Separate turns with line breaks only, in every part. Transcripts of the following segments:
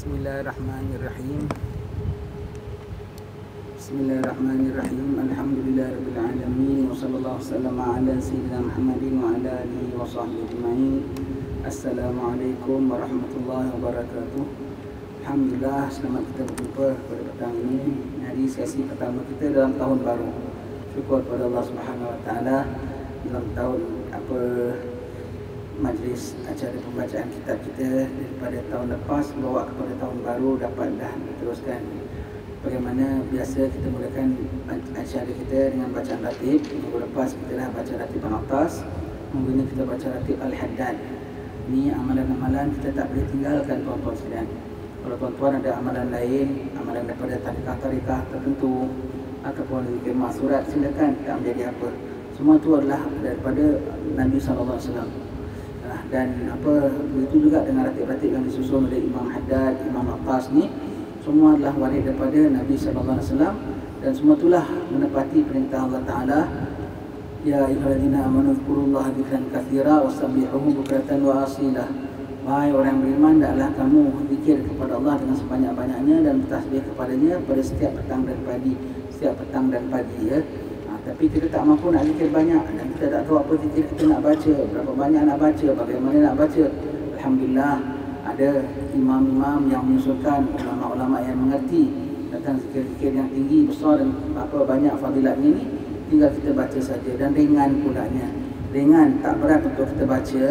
Bismillahirrahmanirrahim. Bismillahirrahmanirrahim. Alhamdulillahirabbil alamin wa sallallahu wasallam ala sayyidina Muhammadin wa ala alihi wa sahbihi ajma'in. Assalamualaikum warahmatullahi wabarakatuh. Alhamdulillah, selamat kita berjumpa pada petang ini, hari sesi pertama kita dalam tahun baru. Syukur kepada Allah Subhanahu wa taala dalam tahun majlis acara pembacaan kitab kita daripada tahun lepas bawa kepada tahun baru dapat dah diteruskan. Bagaimana biasa kita mulakan acara kita dengan bacaan ratib. Minggu lepas kita dah baca ratib Al-Atas, minggu ini kita baca ratib Al-Haddad. Ini amalan-amalan kita tak boleh tinggalkan tuan-tuan sekalian. Kalau tuan-tuan ada amalan lain, amalan daripada tarikah-tarikah tertentu ataupun zikir surat, silakan, tak menjadi apa. Semua itu adalah daripada Nabi SAW. Dan begitu juga dengan ratib-ratib yang disusun oleh Imam Haddad, Imam Abbas ni, semua adalah waris daripada Nabi SAW. Dan semua itulah menepati perintah Allah Ta'ala, ya ayyuhallazina amanu dzkurullaha dzikran katsira wasabbihuhu bukratan wa asila. Wahai orang beriman, hendaklah kamu zikir kepada Allah dengan sebanyak-banyaknya dan bertasbih kepadanya pada setiap petang dan pagi, setiap petang dan pagi, ya. Tapi kita tak mampu nak zikir banyak dan kita tak tahu apa zikir kita nak baca, berapa banyak nak baca, bagaimana nak baca. Alhamdulillah, ada imam-imam yang menyusulkan, ulama-ulama yang mengerti tentang zikir-zikir yang tinggi, besar dan banyak fadilatnya ni. Tinggal kita baca saja dan ringan pulanya. Ringan, tak berat untuk kita baca.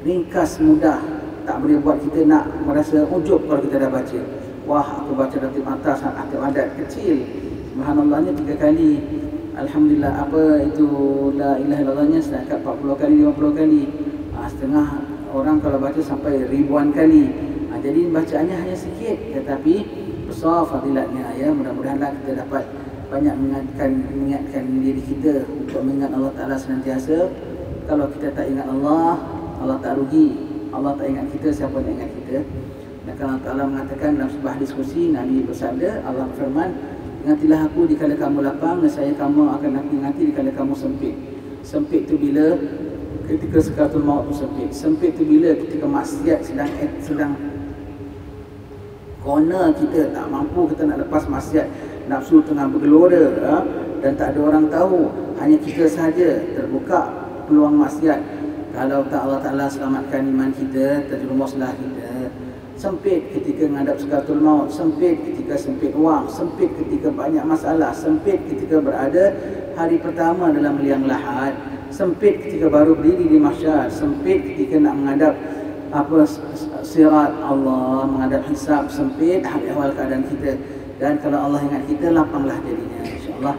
Ringkas, mudah, tak boleh buat kita nak merasa ujub kalau kita dah baca. Wah, aku baca ratib atas, ratib adat kecil, subhanallahnya 3 kali. Alhamdulillah, la ilaha illallahnya setakat 40 kali, 50 kali. Setengah orang kalau baca sampai ribuan kali. Jadi bacaannya hanya sikit tetapi besar fadilatnya, ya. Mudah-mudahanlah kita dapat banyak mengingatkan diri kita untuk mengingat Allah Ta'ala senantiasa. Kalau kita tak ingat Allah, Allah tak rugi. Allah tak ingat kita, siapa yang ingat kita? Dan kalau Allah Ta'ala mengatakan dalam sebuah diskusi, Nabi bersabda, Allah firman, ingatilah aku dikala kamu lapang, dan saya kamu akan aku ingati dikala kamu sempit. Sempit tu bila? Ketika sekaratul maut tu sempit. Sempit tu bila? Ketika maksiat sedang corner kita, tak mampu kita nak lepas maksiat, nafsu tengah bergelora, dan tak ada orang tahu, hanya kita sahaja terbuka peluang maksiat. Kalau tak Allah Ta'ala selamatkan iman kita, terjerumuslah kita. Sempit ketika menghadap sekaratul maut, sempit ketika sempit wang, sempit ketika banyak masalah, sempit ketika berada hari pertama dalam liang lahat, sempit ketika baru berdiri di mahsyar, sempit ketika nak menghadap sirat Allah, menghadap hisab, sempit hal-ehwal keadaan kita. Dan kalau Allah ingat kita, lapanglah jadinya, insya-Allah.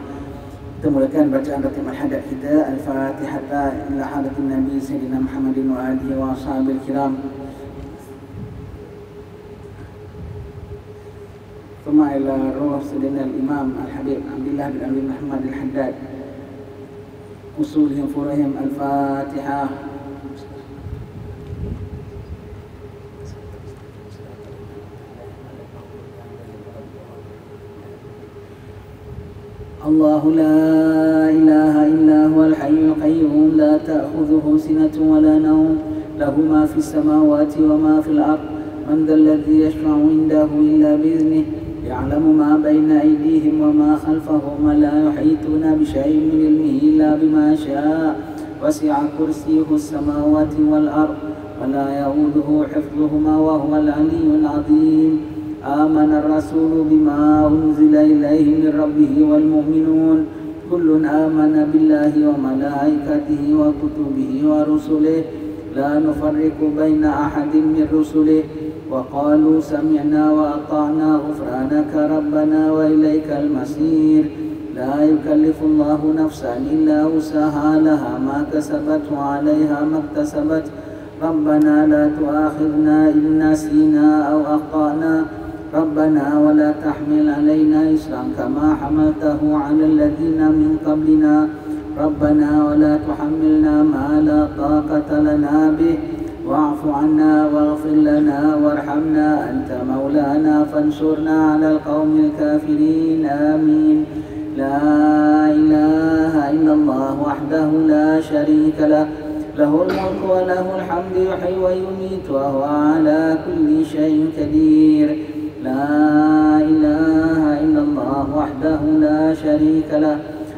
Kita mulakan bacaan ratib Al-Haddad kita. Al-Fatihah ila hadatin Nabi Sayyidina Muhammadin wa alihi wa ashabil kiram. ثم إلى روح سيدنا الإمام الحبيب عبد الله بن أبي محمد الحداد أصولهم فروعهم. الفاتحة. الله لا إله إلا هو الحي القيوم لا تأخذه سنة ولا نوم له ما في السماوات وما في الأرض من ذا الذي يشفع عنده إلا بإذنه يعلم ما بين أيديهم وما خلفهم ولا يحيطون بشيء من علمه إلا بما شاء وسع كرسيه السماوات والأرض ولا يؤوده حفظهما وهو العلي العظيم. آمن الرسول بما أنزل إليه من ربه والمؤمنون كل آمن بالله وملائكته وكتبه ورسله لا نفرق بين أحد من رسله وقالوا سمعنا وأطعنا غفرانك ربنا وإليك المصير. لا يكلف الله نفسا إلا وسعها لها ما كسبت وعليها ما اكتسبت ربنا لا تؤاخذنا إن نسينا أو أخطأنا ربنا ولا تحمل علينا إصرا كما حملته على الذين من قبلنا ربنا ولا تحملنا ما لا طاقة لنا به واعف عنا واغفر لنا وارحمنا أنت مولانا فانصرنا على القوم الكافرين آمين. لا إله إلا الله وحده لا شريك له له الملك وله الحمد يحيي ويميت وهو على كل شيء قدير. لا إله إلا الله وحده لا شريك له،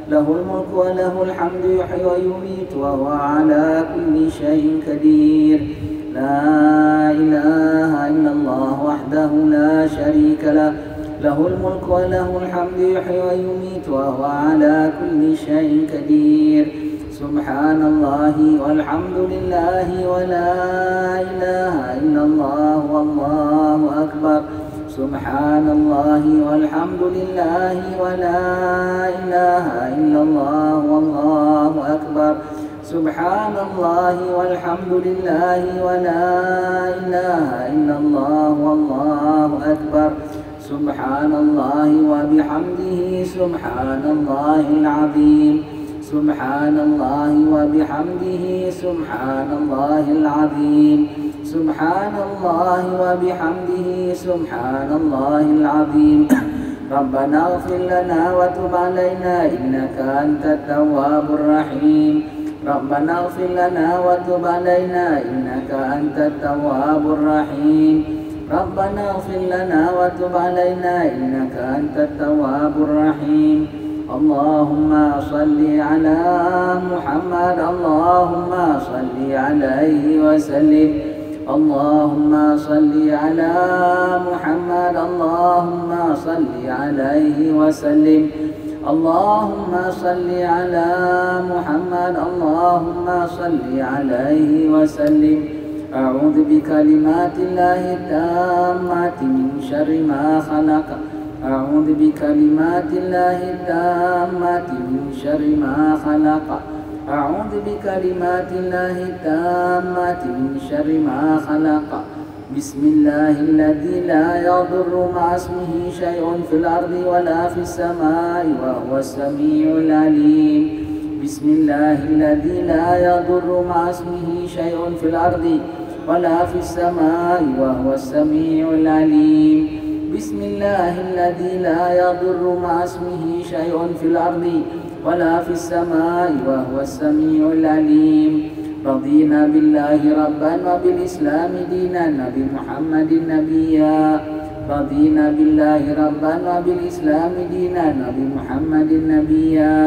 له الملك وله الحمد يحيي ويميت وهو على كل شيء قدير. لا إله إلا الله وحده لا شريك له، له الملك وله الحمد يحيي ويميت وهو على كل شيء قدير. سبحان الله والحمد لله ولا إله إلا الله والله أكبر. سبحان الله والحمد لله ولا إله إلا الله والله أكبر. سبحان الله والحمد لله ولا إله إلا الله والله أكبر. سبحان الله وبحمده سبحان الله العظيم. سبحان الله وبحمده سبحان الله العظيم. سبحان الله وبحمده سبحان الله العظيم. ربنا اغفر لنا وتب علينا إنك أنت التواب الرحيم. ربنا اغفر لنا وتب علينا إنك أنت التواب الرحيم. ربنا اغفر لنا وتب علينا إنك أنت التواب الرحيم. اللهم صل على محمد، اللهم صل عليه وسلم. اللهم صل على محمد، اللهم صل عليه وسلم. اللهم صل على محمد، اللهم صل عليه وسلم. أعوذ بكلمات الله التامات من شر ما خلق. أعوذ بكلمات الله التامات من شر ما خلق. أعوذ بكلمات الله التامات من شر ما خلق. بسم الله الذي لا يضر مع اسمه شيء في الأرض ولا في السماء وهو السميع العليم. بسم الله الذي لا يضر مع اسمه شيء في الأرض ولا في السماء وهو السميع العليم. بسم الله الذي لا يضر مع اسمه شيء في الأرض ولا في السماء وهو السميع العليم. رضينا بالله ربا وبالإسلام دينا وبمحمد نبيا. رضينا بالله ربا وبالإسلام دينا وبمحمد نبيا.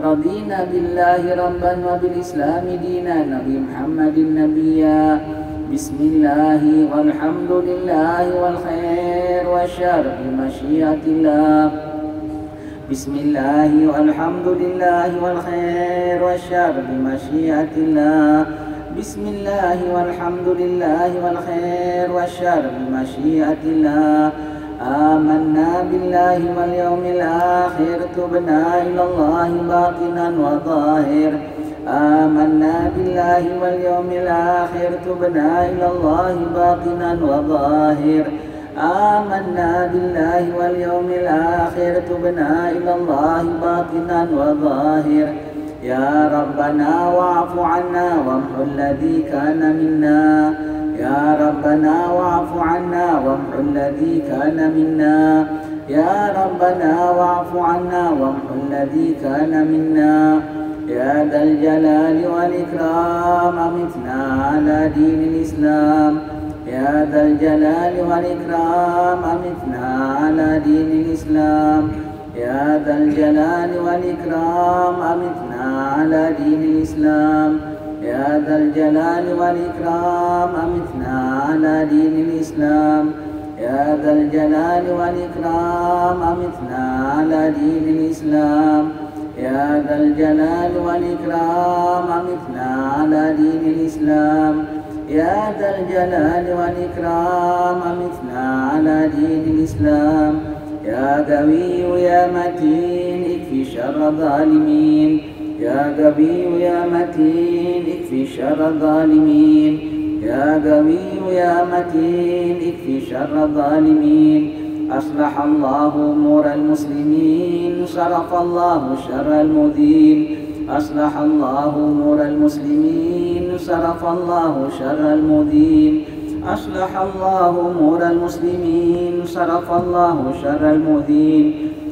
رضينا بالله ربا وبالإسلام دينا وبمحمد نبيا. بسم الله والحمد لله والخير والشر بمشيئة الله. بسم الله والحمد لله والخير والشر بمشيئة الله. بسم الله والحمد لله والخير والشر بمشيئة الله. آمنا بالله واليوم الآخر تبنا إلى الله باطنا وظاهر. آمنا بالله واليوم الآخر تبنا إلى الله باطنا وظاهر. آمنا بالله واليوم الآخر تبنا إلى الله باطنا وظاهر. يا ربنا واعف عنا وامح الذي كان منا. يا ربنا واعف عنا وامح الذي كان منا. يا ربنا واعف عنا وامح الذي كان منا. يا ذا الجلال والإكرام أمتنا على دين الإسلام. يا ذا الجلال والإكرام أمتنا على دين الإسلام. يا ذا الجلال والإكرام أمتنا على دين الإسلام. يا ذا الجلال والإكرام أمتنا على دين الإسلام. يا ذا الجلال والإكرام أمتنا على دين الإسلام. يا ذا الجلال والإكرام أمتنا على دين الإسلام. يا ذا الجلال والإكرام أمتنا على دين الإسلام. يا قوي يا متين اكفي شر الظالمين. يا قوي يا متين اكفي شر الظالمين. يا قوي يا متين اكفي شر الظالمين. أصلح الله أمور المسلمين، صرف الله شر المؤذين. أصلح الله أمور المسلمين، صرف الله شر المؤذين. أصلح الله أمور المسلمين، صرف الله شر المؤذين.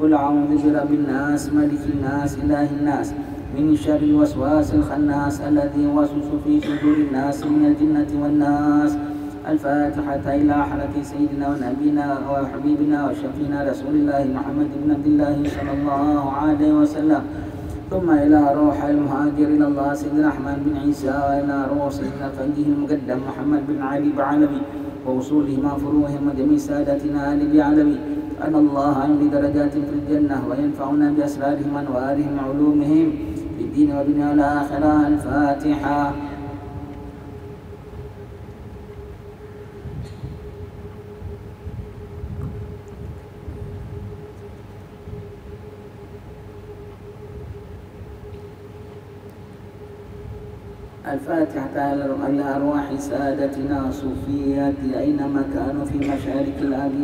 قل أعوذ برب الناس ملك الناس إله الناس من شر الوسواس الخناس الذي يوسوس في صدور الناس من الجنة والناس. الفاتحة إلى حضرة سيدنا ونبينا وحبيبنا وشفينا رسول الله محمد بن عبد الله صلى الله عليه وسلم، ثم إلى روح المهاجر إلى الله سيدنا أحمد بن عيسى، وإلى روح سيدنا فقيه المقدم محمد بن علي بعلوي، ووصولهم وفروعهم وجميع سادتنا آل بعلوي، أن الله يملي درجات في الجنة وينفعنا بأسرارهم وأنوارهم وعلومهم في الدين والدنيا والآخرة. الفاتحة. الفاتحة إلى أرواح سادتنا صوفيات أينما كانوا في مشارق الأرض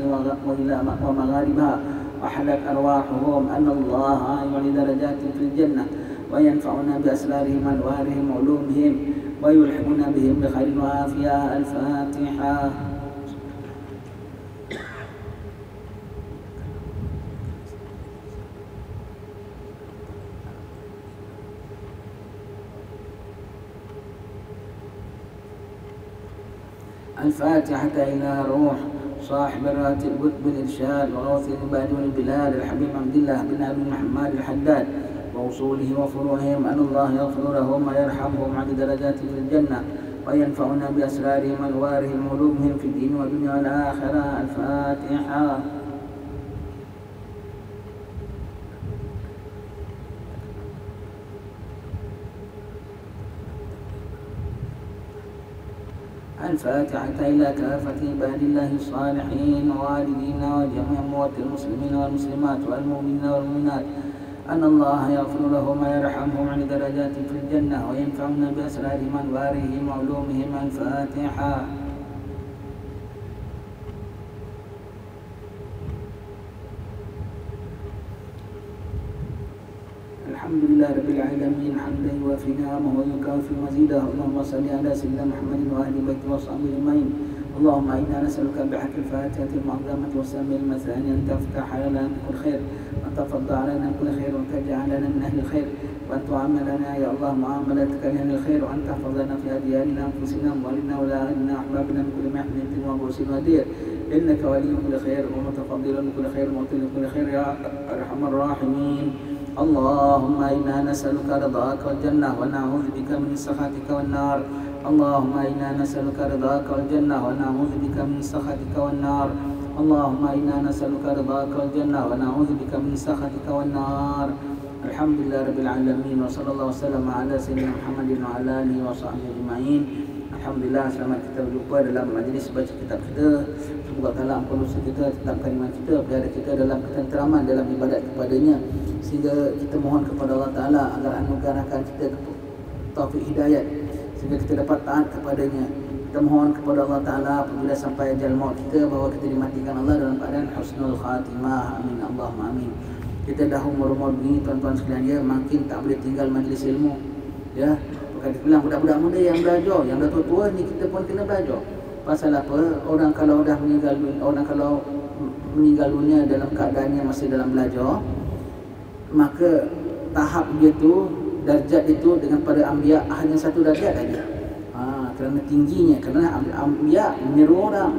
ومغاربها، وحلت أرواحهم أن الله يعلي درجات في الجنة وينفعنا بأسرارهم وأنوارهم وعلومهم ويلحقنا بهم بخير وعافية. الفاتحة. الفاتحة إلى روح صاحب الراتب قطب الإرشاد وغوث العباد والبلاد الحبيب عبد الله بن أبي محمد الحداد، ووصوله وفروعهم أن الله يغفر لهم ويرحمهم عند درجات في الجنة وينفعنا بأسرارهم وأنوارهم وعلومهم في الدين والدنيا والآخرة. الفاتحة. الفاتحة إلى كافة عباد الله الصالحين ووالدينا وجميع أموات المسلمين والمسلمات والمؤمنين والمؤمنات، أن الله يغفر لهم ويرحمهم عند درجات في الجنة وينفعنا بأسرارهم وأنوارهم وعلومهم. الفاتحة. الحمد لله رب العالمين حمدا يوافي نعمه ويكافئ مزيده. اللهم صل على سيدنا محمد وآل بيته وصحبه أجمعين. اللهم إنا نسألك بحق الفاتحة المعظمة والسلام المثاني أن تفتح لنا كل خير، وأن تفضل علينا كل خير، وأن تجعلنا من أهل الخير، وأن تعاملنا يا الله معاملتك لأهل الخير، وأن تحفظنا في أدياننا أنفسنا أموالنا أولادنا أحبابنا من كل محنة وبؤس ودير، إنك ولي كل خير ومتفضل كل خير ومعطي كل خير يا أرحم الراحمين. اللهم إنا نسألك رضاك والجنة ونعوذ بك من سخطك والنار. اللهم إنا نسألك رضاك والجنة ونعوذ بك من سخطك والنار. اللهم إنا نسألك رضاك والجنة ونعوذ بك من سخطك والنار. الحمد لله رب العالمين وصلى الله وسلم على سيدنا محمد وعلى آله وصحبه أجمعين. Alhamdulillah, selamat kita berjumpa dalam majlis baca kitab kita. Semoga Allah ampun dosa kita, tetapkan iman kita, pelihara kita dalam ketenteraman dalam ibadat kepadanya, sehingga kita mohon kepada Allah Ta'ala agar anugerahkan kita taufik hidayat, sehingga kita dapat taat kepadanya. Kita mohon kepada Allah Ta'ala apabila sampai ajal maut kita, bahawa kita dimatikan Allah dalam keadaan husnul khatimah. Amin Allahumma amin. Kita dah umur-umur begini, tuan-tuan sekalian, ya, makin tak boleh tinggal majlis ilmu, ya. Bukan bilang budak-budak muda yang belajar, yang dah tua-tua ni kita pun kena belajar. Pasal apa? Orang kalau dah meninggal dunia dalam keadaannya masih dalam belajar, maka tahap dia tu, darjat itu dengan para anbiya hanya satu darjat saja. Kerana tingginya, kerana anbiya menyeru orang,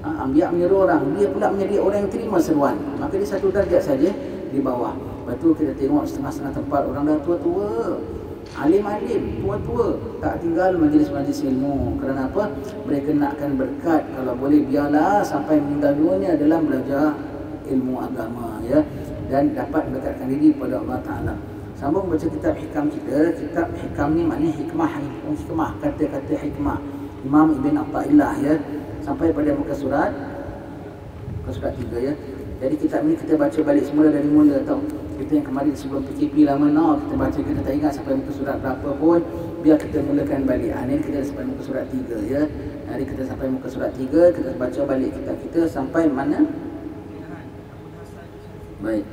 anbiya menyeru orang, dia pula menjadi orang yang terima seruan, maka dia satu darjat saja di bawah. Lepas tu kita tengok setengah-setengah tempat orang dah tua-tua, alim-alim, tua-tua, tak tinggal majlis-majlis ilmu. Kerana apa? Mereka nakkan berkat, kalau boleh biarlah sampai meninggal dunia dalam belajar ilmu agama, ya, dan dapat mendekatkan diri kepada Allah Ta'ala. Sambung baca kitab hikam kita. Kitab hikam ni maknanya hikmah, kata-kata hikmah Imam Ibn Atta'illah, ya, sampai pada muka surat 3, ya. Jadi kitab ni kita baca balik semula dari mula, tau. Kita yang kemarin sebelum PKP lama kita baca, kita tak ingat sampai muka surat berapa pun, biar kita mulakan balik. Ini kita sampai muka surat 3, ya. Hari kita sampai muka surat 3, kita baca balik kitab kita sampai mana? Baik.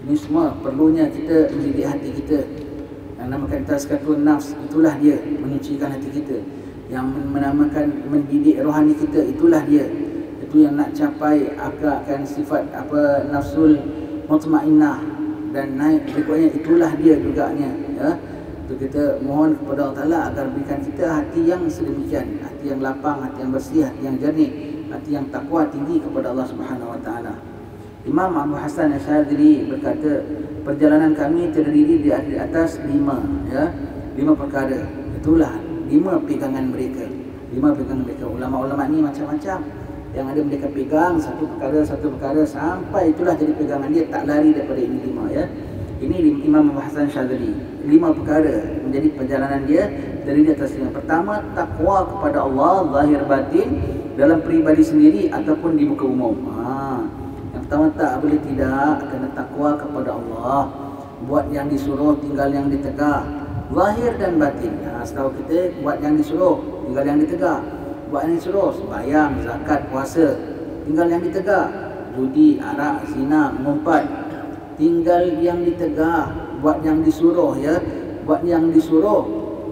Ini semua perlunya kita mendidik hati kita. Yang namakan tazkiyatun nafs, itulah dia menyucikan hati kita. Yang menamakan mendidik rohani kita, itulah dia. Itu yang nak capai akan sifat nafsul mutmainnah dan naik berikutnya, itulah dia juganya ya. Itu kita mohon kepada Allah Ta'ala agar berikan kita hati yang sedemikian, hati yang lapang, hati yang bersih, hati yang jernih, hati yang takwa tinggi kepada Allah Subhanahu Wa Ta'ala. Imam Abu Hasan Asy'adili berkata, perjalanan kami terdiri di atas 5 perkara. Itulah 5 pegangan mereka. 5 pegangan mereka. Ulama-ulama ni macam-macam. Yang ada mereka pegang satu perkara sampai itulah jadi pegangan dia, tak lari daripada ini 5 ya. Ini Imam Abu Hasan Asy'adili. 5 perkara menjadi perjalanan dia terdiri di atas 5. Pertama, takwa kepada Allah zahir batin dalam peribadi sendiri ataupun di muka umum. Yang pertama, tak boleh tidak kena takwa kepada Allah. Buat yang disuruh, tinggal yang ditegak, zahir dan batin. Setahu kita, buat yang disuruh, tinggal yang ditegak. Buat yang disuruh, sembahyang, zakat, puasa, tinggal yang ditegak. Judi, arak, zina, mengumpat, tinggal yang ditegak. Buat yang disuruh ya, buat yang disuruh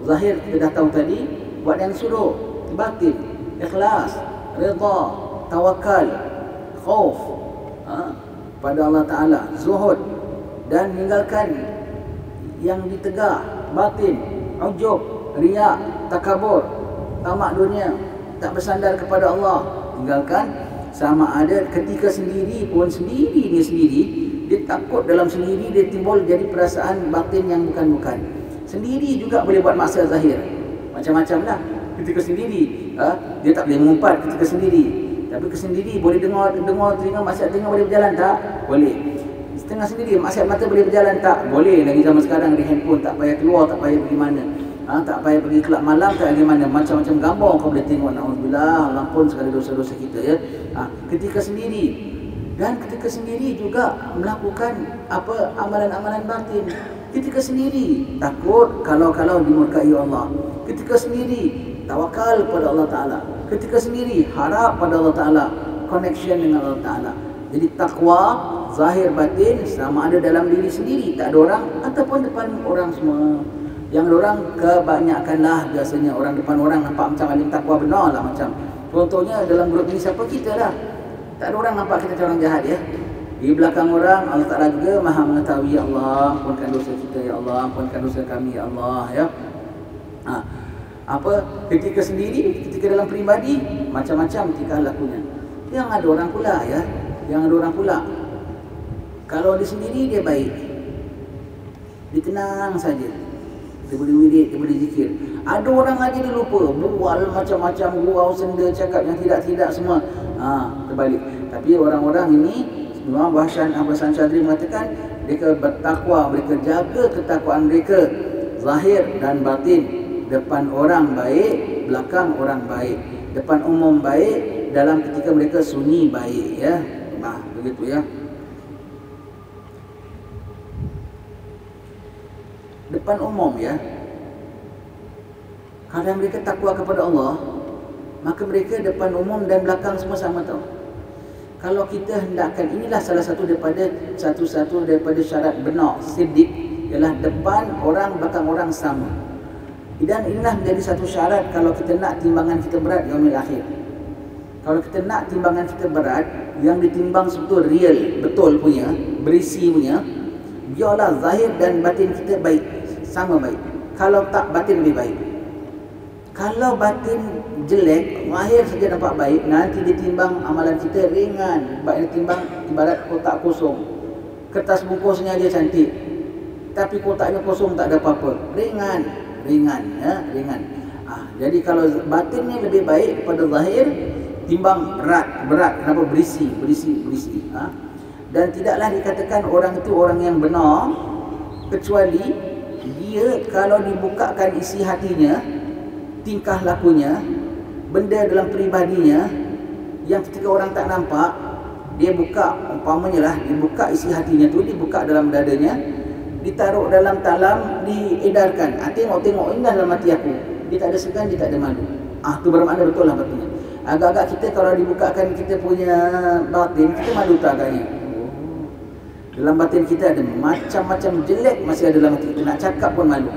zahir kita dah tahu tadi. Buat yang disuruh batin, ikhlas, redha, tawakal, khauf pada Allah Ta'ala, zuhud, dan meninggalkan yang ditegak batin, ujub, riak, takabur, tamak dunia, tak bersandar kepada Allah. Tinggalkan. Sama ada ketika sendiri pun dia takut dalam sendiri, dia timbul jadi perasaan batin yang bukan-bukan. Sendiri juga boleh buat maksiat zahir, macam-macam lah. Ketika sendiri dia tak boleh mengumpat ketika sendiri. Tapi kesendiri boleh dengar telinga, maksiat telinga boleh berjalan tak? Boleh. Setengah sendiri, maksiat mata boleh berjalan tak? Boleh. Lagi zaman sekarang di handphone, tak payah keluar, tak payah pergi mana, tak payah pergi kelab malam, tak pergi mana. Macam-macam gambar kau boleh tengok. Na'udzubillah, ampun segala dosa-dosa kita ya. Ketika sendiri. Dan ketika sendiri juga melakukan amalan-amalan batin. Ketika sendiri takut kalau dimurkai Allah. Ketika sendiri tawakal pada Allah Ta'ala. Ketika sendiri harap pada Allah Ta'ala, connection dengan Allah Ta'ala. Jadi takwa zahir batin sama ada dalam diri sendiri, tak ada orang, ataupun depan orang semua. Yang orang kebanyakanlah biasanya orang depan orang nampak macam alim takwa benar lah. Macam contohnya dalam grup ini, siapa kita lah, tak ada orang nampak kita orang jahat ya. Di belakang orang Allah Ta'ala juga maha mengetahui. Ya Allah, ampunkan dosa kita ya Allah, ampunkan dosa kami ya Allah ya. Ketika sendiri, ketika dalam peribadi, macam-macam tingkah lakunya. Yang ada orang pula ya, kalau dia sendiri dia baik, dia tenang saja, dia boleh wirid, dia boleh zikir. Ada orang aja dia lupa, bual macam-macam, gurau senda, cakap yang tidak-tidak semua. Terbalik. Tapi orang-orang ini, Imam Abu Hasan Asy'adili mengatakan, mereka bertakwa, mereka jaga ketakwaan mereka zahir dan batin. Depan orang baik, belakang orang baik. Depan umum baik, dalam ketika mereka sunyi baik ya. Begitu ya. Depan umum ya. Kalau mereka takwa kepada Allah, maka mereka depan umum dan belakang semua sama tau. Kalau kita hendakkan, inilah salah satu daripada syarat benar siddiq, ialah depan orang belakang orang sama. Dan inilah menjadi satu syarat kalau kita nak timbangan kita berat yaumil akhir. Kalau kita nak timbangan kita berat, yang ditimbang betul real, betul punya, berisi punya, biarlah zahir dan batin kita baik, sama baik. Kalau tak, batin lebih baik. Kalau batin jelek, zahir saja nampak baik, nanti ditimbang amalan kita ringan. Baik ditimbang ibarat kotak kosong. Kertas bungkusnya dia cantik, tapi kotaknya kosong, tak ada apa-apa. Ringan. Jadi kalau batinnya lebih baik pada zahir, timbang berat. Kenapa? Berisi. Dan tidaklah dikatakan orang itu orang yang benar kecuali dia kalau dibukakan isi hatinya, tingkah lakunya, benda dalam peribadinya yang ketika orang tak nampak, dia buka, umpamanya lah, dibuka isi hatinya tu, dibuka dalam dadanya, ditaruh dalam talam, diedarkan. Tengok indah dalam hati aku. Dia tak ada segan, dia tak ada malu. Tu bermakna betul lah betulnya. Agak-agak kita kalau dibukakan kita punya batin, kita malu tak agaknya? Dalam batin kita ada macam-macam jelek masih ada dalam hati kita. Nak cakap pun malu.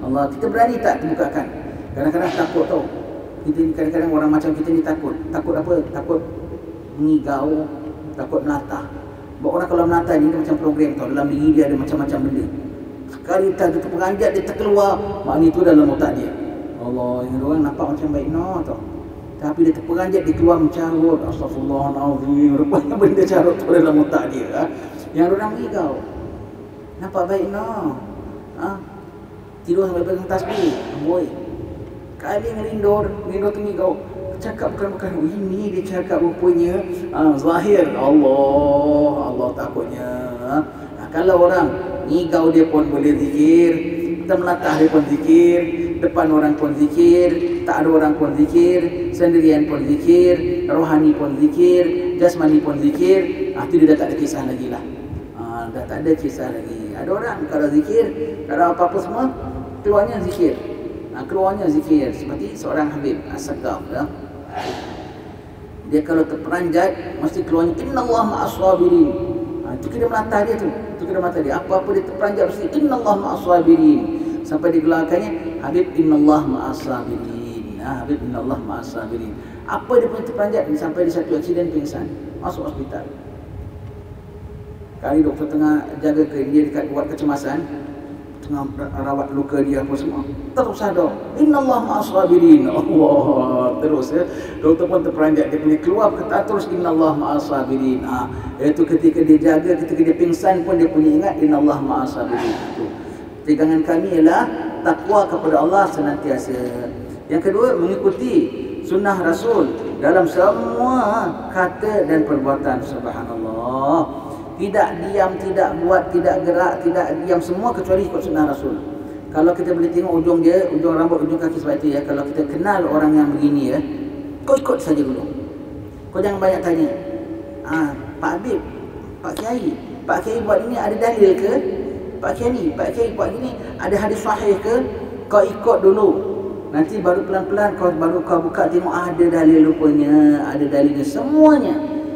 Allah, kita berani tak terbukakan? Kadang-kadang takut tau. Kita ni kadang-kadang orang macam kita ni takut. Takut apa? Takut mengigau, takut melata. Sebab orang kalau melata ni macam program tau. Dalam diri dia ada macam-macam benda. Sekali dia terperanjat, dia terkeluar, maknanya itu dalam otak dia. Allah, yang orang nampak macam baik tau. Tapi dia terperanjat, dia keluar mencarut. Astaghfirullahaladzim. Rupanya benda carut tu dalam otak dia. Yang orang mengigau. Nampak baik tidur sampai pegang tasbih. Amboi. Kali ngelindur tengigau. Cakap bukan ini dia cakap rupanya zahir. Allah takutnya. Kalau orang ngigau dia pun boleh zikir, kita melatah dia pun zikir, depan orang pun zikir, tak ada orang pun zikir, sendirian pun zikir, rohani pun zikir, jasmani pun zikir. Itu dia dah tak ada kisah lagi lah. Dah tak ada kisah lagi. Ada orang kalau zikir, kalau apa-apa semua keluarnya zikir. Keluarnya zikir seperti seorang Habib As-Sagaf ya. Dia kalau terperanjat mesti keluarnya innallaha ma'as-sabirin. Itu kira melantah dia tu. Itu kira mata dia. Apa-apa dia terperanjat mesti innallaha ma'as-sabirin. Sampai digelarkannya Habib innallaha ma'as-sabirin. Habib innallaha ma'as-sabirin. Apa dia pun terperanjat sampai dia satu aksiden pingsan, masuk hospital. Kali doktor tengah jaga ke dia dekat buat kecemasan, tengah rawat luka dia apa semua, terus sadar innallaha ma'as-sabirin. Allah, terus ya. Doktor pun terperanjat, dia punya keluar kata terus innallaha ma'as-sabirin. Itu ketika dia jaga, ketika dia pingsan pun dia punya ingat innallaha ma'as-sabirin. Itu pegangan kami ialah takwa kepada Allah senantiasa. Yang kedua, mengikuti sunnah Rasul dalam semua kata dan perbuatan. Subhanallah. Tidak diam, tidak buat, tidak gerak, tidak diam, semua kecuali ikut sunnah Rasul. Kalau kita boleh tengok ujung dia, ujung rambut, ujung kaki sebab itu ya. Kalau kita kenal orang yang begini ya, kau ikut saja dulu. Kau jangan banyak tanya. Pak Habib, Pak Kiai buat ini ada dalil ke? Pak Kiai buat ini ada hadis sahih ke? Kau ikut dulu. Nanti baru pelan-pelan kau buka tengok ada dalil rupanya, ada dalilnya semuanya.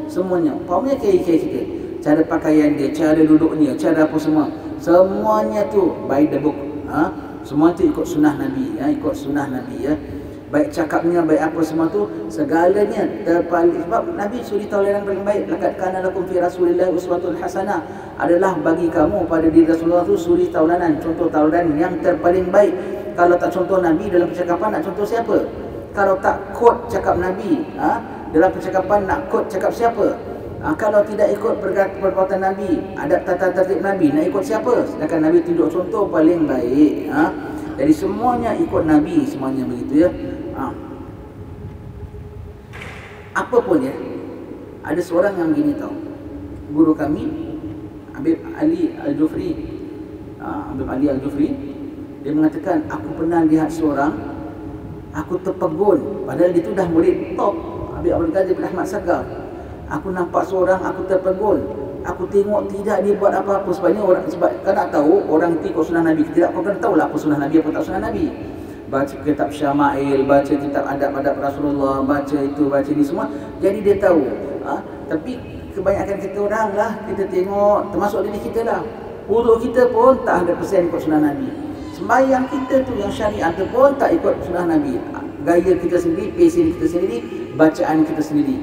Umpamanya kiai-kiai kita, cara pakaian dia, cara duduknya, cara apa semua, semuanya tu by the book. Semua tu ikut sunnah Nabi ya, ikut sunnah Nabi ya. Baik cakapnya, baik apa semua tu, segalanya terpaling. Sebab Nabi suri tauladan paling baik. Laqad kana lakum fi Rasulillah uswatun hasanah. Adalah bagi kamu pada diri Rasulullah tu suri tauladan, contoh tauladan yang terpaling baik. Kalau tak contoh Nabi dalam percakapan, nak contoh siapa? Kalau tak quote cakap Nabi dalam percakapan, nak quote cakap siapa? Kalau tidak ikut perbuatan Nabi, adab tata tertib Nabi, nak ikut siapa? Sedangkan Nabi tunjuk contoh paling baik. Jadi semuanya ikut Nabi, semuanya begitu ya. Apa pun ya, ada seorang yang begini tahu. Guru kami Habib Ali Al-Jufri, dia mengatakan, aku pernah lihat seorang, aku terpegun, padahal dia tu dah murid top Habib Abdul Qadir bin Ahmad Sagaf. Aku nampak seorang, aku terpegun. Aku tengok tidak dia buat apa-apa. Sebabnya orang, sebab kau nak tahu orang itu ikut sunnah Nabi. Tidak, kau kena tahulah apa sunnah Nabi, apa tak sunnah Nabi. Baca kitab Syama'il, baca kitab adab-adab Rasulullah, baca itu, baca ini semua. Jadi dia tahu. Tapi kebanyakan kita orang lah, kita tengok, termasuk diri kita lah, wuduk kita pun tak 100% ikut sunnah Nabi. Sembahyang kita tu yang syariat tu pun tak ikut sunnah Nabi. Gaya kita sendiri, pacing kita sendiri, bacaan kita sendiri.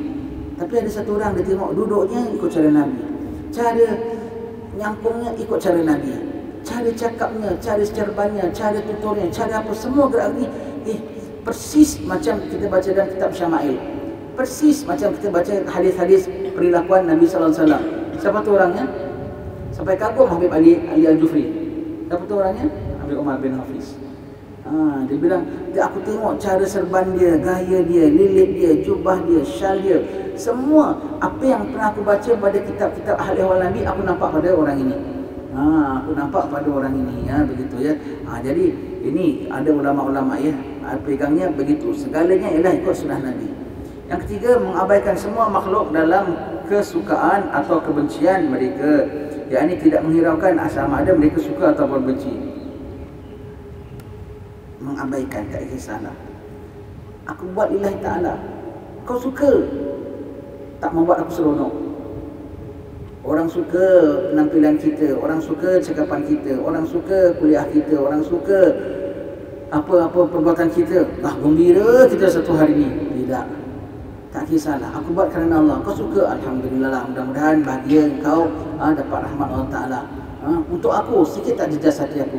Tapi ada satu orang, dia tengok duduknya ikut cara Nabi, cara nyangkungnya ikut cara Nabi, cara cakapnya, cara serbannya, cara tuturnya, cara apa, semua gerak ni persis macam kita baca dalam kitab Syama'il, persis macam kita baca hadis-hadis perilakuan Nabi sallallahu alaihi wasallam. Siapa tu orangnya? Sampai kagum Habib Ali Al-Jufri. Siapa tu orangnya? Habib Umar bin Hafiz. Dia bilang, aku tengok cara serban dia, gaya dia, lilit dia, jubah dia, syal dia, semua apa yang pernah aku baca pada kitab-kitab ahli ahwal Nabi, aku nampak pada orang ini. Aku nampak pada orang ini ya, begitu ya. Jadi ini ada ulama-ulama ya, pegangnya begitu. Segalanya ialah ikut sunnah Nabi. Yang ketiga, mengabaikan semua makhluk dalam kesukaan atau kebencian mereka. Yakni tidak menghiraukan sama ada mereka suka ataupun benci. Mengabaikan, tak kisahlah. Aku buat lillahi ta'ala, kau suka, tak membuat aku seronok. Orang suka penampilan kita, orang suka cakapan kita, orang suka kuliah kita, orang suka apa-apa perbuatan kita. Gembira kita satu hari ni. Tidak. Tak kisahlah. Aku buat kerana Allah. Kau suka, alhamdulillah lah. Mudah-mudahan bahagia kau dapat rahmat Allah Ta'ala. Untuk aku, sikit tak jejas hati aku.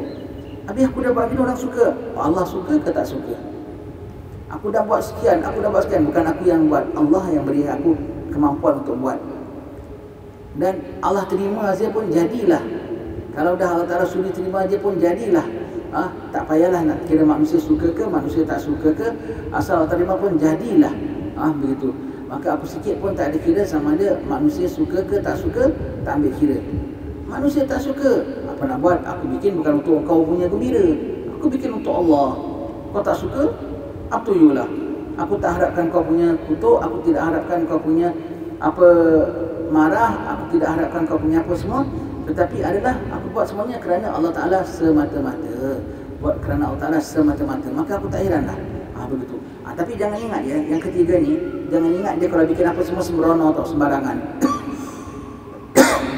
Habis aku dah buat gini, orang suka. Allah suka ke tak suka? Aku dah buat sekian, bukan aku yang buat. Allah yang beri aku kemampuan untuk buat. Dan Allah terima saja pun jadilah. Kalau dah Allah Ta'ala suruh terima saja pun jadilah. Tak payahlah nak kira manusia suka ke, manusia tak suka ke. Asal Allah terima pun jadilah. Begitu. Maka aku sikit pun tak ada kira sama ada manusia suka ke tak suka, tak ambil kira. Manusia tak suka, apa nak buat? Aku bikin bukan untuk kau punya gembira. Aku bikin untuk Allah. Kau tak suka, up to you lah. Aku tak harapkan kau punya kutuk, aku tidak harapkan kau punya apa marah, aku tidak harapkan kau punya apa semua. Tetapi adalah aku buat semuanya kerana Allah Ta'ala semata-mata. Buat kerana Allah Ta'ala semata-mata. Maka aku tak heranlah. Begitu. Tapi jangan ingat ya, yang ketiga ni, jangan ingat dia kalau bikin apa semua sembrono atau sembarangan.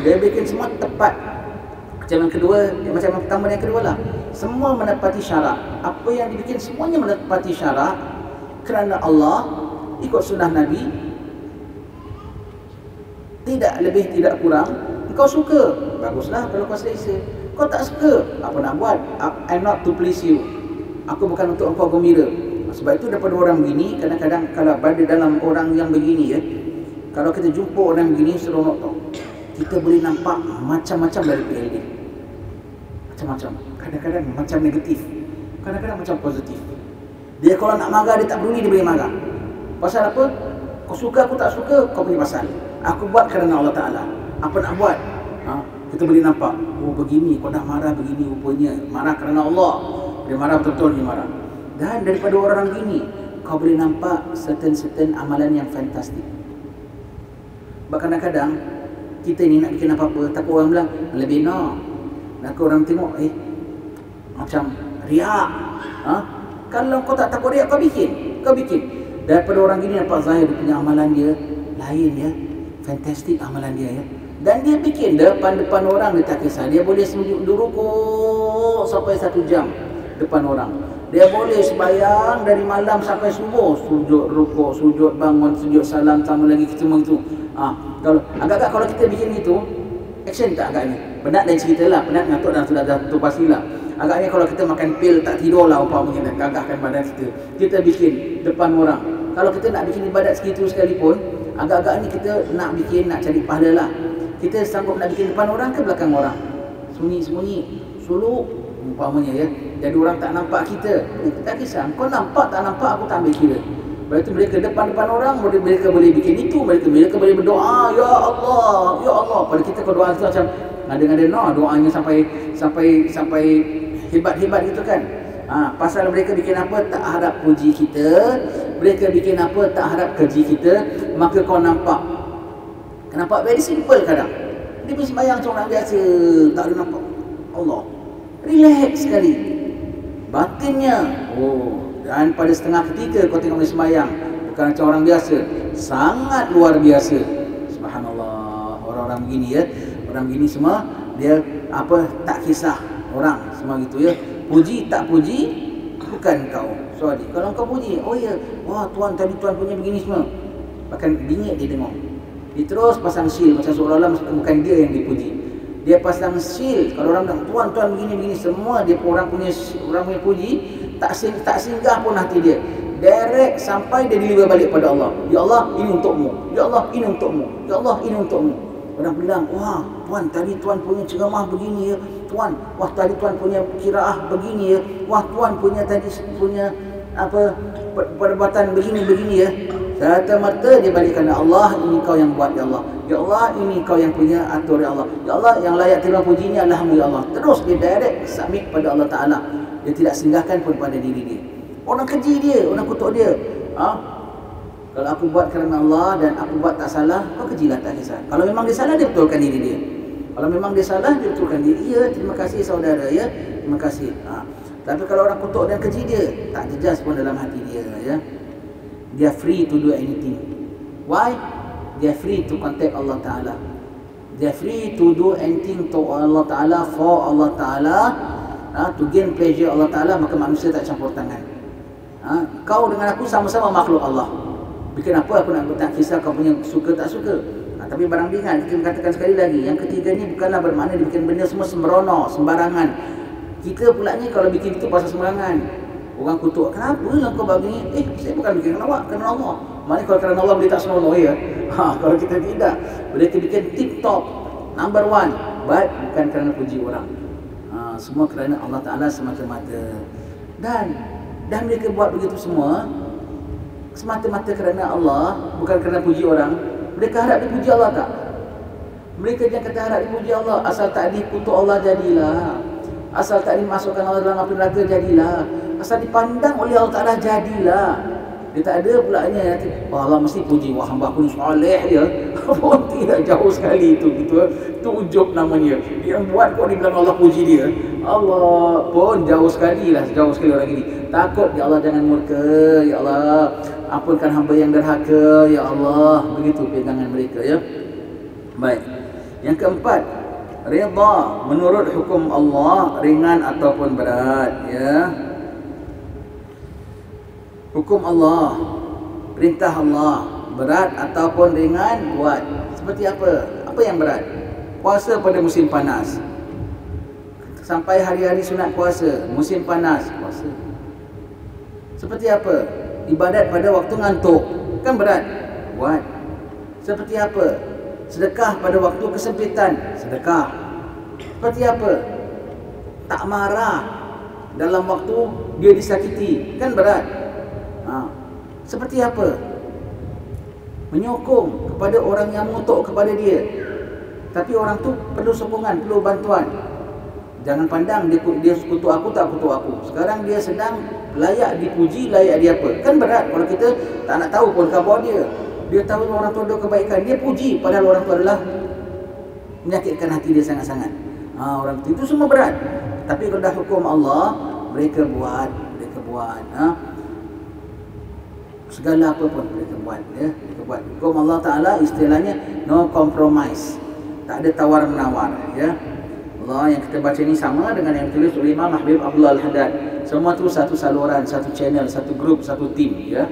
Dia bikin semua tepat. Macam yang kedua, macam yang pertama dan yang kedua lah. Semua menepati syarak. Apa yang dibikin semuanya menepati syarak kerana Allah, ikut sunnah Nabi. Tidak lebih, tidak kurang. Kau suka, baguslah kalau kau selesa. Kau tak suka, apa nak buat? I'm not to please you. Aku bukan untuk engkau gembira. Sebab itu daripada orang begini, kadang-kadang kalau berada dalam orang yang begini ya, kalau kita jumpa orang begini, seronok tau. Kita boleh nampak macam-macam dari PLD. Macam-macam. Kadang-kadang macam negatif, kadang-kadang macam positif. Dia kalau nak marah, dia tak berani, dia boleh marah. Pasal apa? Kau suka, aku tak suka, kau punya pasal. Aku buat kerana Allah Ta'ala. Apa nak buat? Kita boleh nampak, oh begini, kau dah marah begini rupanya. Marah kerana Allah. Dia marah betul-betul, dia marah. Dan daripada orang gini, kau boleh nampak certain amalan yang fantastik. Kadang-kadang kita ni nak bikin apa-apa, takut orang bilang lebih nak. Nak orang tengok, macam riak. Kalau kau tak takut riak, kau bikin. Daripada orang gini nampak zahir dia punya amalan dia lain ya. Fantastik amalan dia ya. Dan dia bikin depan orang, dia tak kisah. Dia boleh rukuk sampai 1 jam depan orang. Dia boleh sembahyang dari malam sampai subuh, sujud rukuk, sujud bangun, sujud salam, sama lagi kita semua itu. Kalau agak-agak kalau kita bikin itu, action tak agaknya? Penat lain cerita lah, penat ngantuk dan sudah tu pastilah. Agaknya kalau kita makan pil tak tidur lah umpamanya, gagahkan badan kita. Kita bikin depan orang. Kalau kita nak bikin ibadat segitu sekalipun, agak-agaknya kita nak bikin, nak cari pahala lah. Kita sanggup nak bikin depan orang ke belakang orang? Sembunyi-sembunyi, suluk umpamanya ya. Jadi orang tak nampak kita. Tak kisah, kau nampak tak nampak, aku tak ambil kira. Lepas itu mereka depan-depan orang, mereka boleh bikin itu, mereka boleh berdoa, ya Allah, ya Allah. Pada kita kalau doa itu macam ngada-ngada doanya sampai hebat-hebat gitu kan. Pasal mereka bikin apa tak harap puji kita, mereka bikin apa tak harap keji kita, maka kau nampak. Kenapa? Very simple kadang. Dia pergi sembahyang macam orang biasa, tak ada nampak Allah. Relax sekali. Batinnya, dan pada setengah ketika kau tengok dia sembahyang, bukan macam orang biasa, sangat luar biasa. Subhanallah, orang-orang begini ya. Orang begini semua dia tak kisah orang semua gitu ya. Puji tak puji bukan kau. Sorry. Kalau kau puji, oh ya, wah tuan tadi tuan punya begini semua. Bahkan bingit dia tengok. Dia terus pasang shield macam seolah-olah bukan dia yang dipuji. Dia pasang shield. Kalau orang bilang tuan begini semua dia orang punya puji, tak singgah pun hati dia. Direct sampai dia deliver balik pada Allah. Ya Allah, ini untukmu. Ya Allah, ini untukmu. Ya Allah, ini untukmu. Orang bilang, wah tuan tadi tuan punya ceramah begini ya. Tuan, wah tadi tuan punya kiraah begini ya. Wah tuan punya tadi punya perbuatan begini ya. Serta-merta dia balikkan, Allah ini kau yang buat ya Allah. Ya Allah ini kau yang punya atur ya Allah. Ya Allah yang layak terima puji ini Alhamdulillah ya Allah. Terus dia direct submit pada Allah Ta'ala. Dia tidak singgahkan pun pada diri dia. Orang keji dia, orang kutuk dia. Kalau aku buat kerana Allah dan aku buat tak salah, kau kejilah tak kisah. Kalau memang dia salah, dia betulkan diri dia. Kalau memang dia salah, dia betulkan diri. Ya, terima kasih saudara ya. Terima kasih. Tapi kalau orang kutuk dan keji dia, tak jejas pun dalam hati dia ya. Dia free to do anything. Why? Dia free to contact Allah Ta'ala. They are free to do anything to Allah Ta'ala, for Allah Ta'ala, to gain pleasure Allah Ta'ala, maka manusia tak campur tangan. Kau dengan aku sama-sama makhluk Allah. Bikin apa aku nak bertanya kisah kau punya suka tak suka. Tapi barang ringan, kita katakan sekali lagi, yang ketiga ni bukanlah bermakna dia bikin benda semua sembrono, sembarangan. Kita pulaknya kalau bikin itu pasal sembarangan. Orang kutuk, kenapa lah kau begini? Saya bukan bikin kerana awak, kerana Allah. Maknanya kalau kerana Allah boleh tak senonoh ya. Kalau kita tidak, boleh kita bikin tip top, number one, but bukan kerana puji orang. Semua kerana Allah Ta'ala semata-mata. Dan mereka buat begitu semua semata-mata kerana Allah, bukan kerana puji orang. Mereka harap dipuji Allah tak? Mereka jangan kata harap dipuji Allah. Asal tak dikutuk Allah jadilah. Asal tak dimasukkan Allah dalam api neraka jadilah. Asal dipandang oleh Allah Ta'ala jadilah. Dia tak ada pulanya Allah mesti puji, wah hamba aku ni soleh ya. Pun tidak, jauh sekali itu gitu. Itu ujub namanya. Dia buat kok dibilang Allah puji dia. Allah pun jauh sekali lah, jauh sekali orang ini. Takut ya Allah jangan murka, ya Allah ampunkan hamba yang derhaka, ya Allah. Begitu pegangan mereka ya. Baik. Yang keempat, redha menurut hukum Allah, ringan ataupun berat ya. Hukum Allah, perintah Allah, berat ataupun ringan buat. Seperti apa? Apa yang berat? Puasa pada musim panas. Sampai hari-hari sunat puasa, musim panas, puasa. Seperti apa? Ibadat pada waktu ngantuk, kan berat? Buat. Seperti apa? Sedekah pada waktu kesempitan, sedekah. Seperti apa? Tak marah dalam waktu dia disakiti, kan berat? Seperti apa? Menyokong kepada orang yang mengutuk kepada dia, tapi orang tu perlu sokongan, perlu bantuan. Jangan pandang dia kutuk aku, tak kutuk aku. Sekarang dia sedang layak dipuji, layak dia apa? Kan berat kalau kita tak nak tahu pun khabar dia. Dia tahu orang tu ada kebaikan, dia puji, padahal orang tu adalah menyakitkan hati dia sangat-sangat. Orang tu itu semua berat. Tapi kalau dah hukum Allah, mereka buat. Segala apa pun mereka buat ya. Mereka buat. Hukum Allah Ta'ala istilahnya no compromise. Tak ada tawar-menawar ya. Allah yang kita baca ini sama dengan yang ditulis oleh Imam Habib Abdullah Al-Haddad. Semua tu satu saluran, satu channel, satu grup, satu tim ya.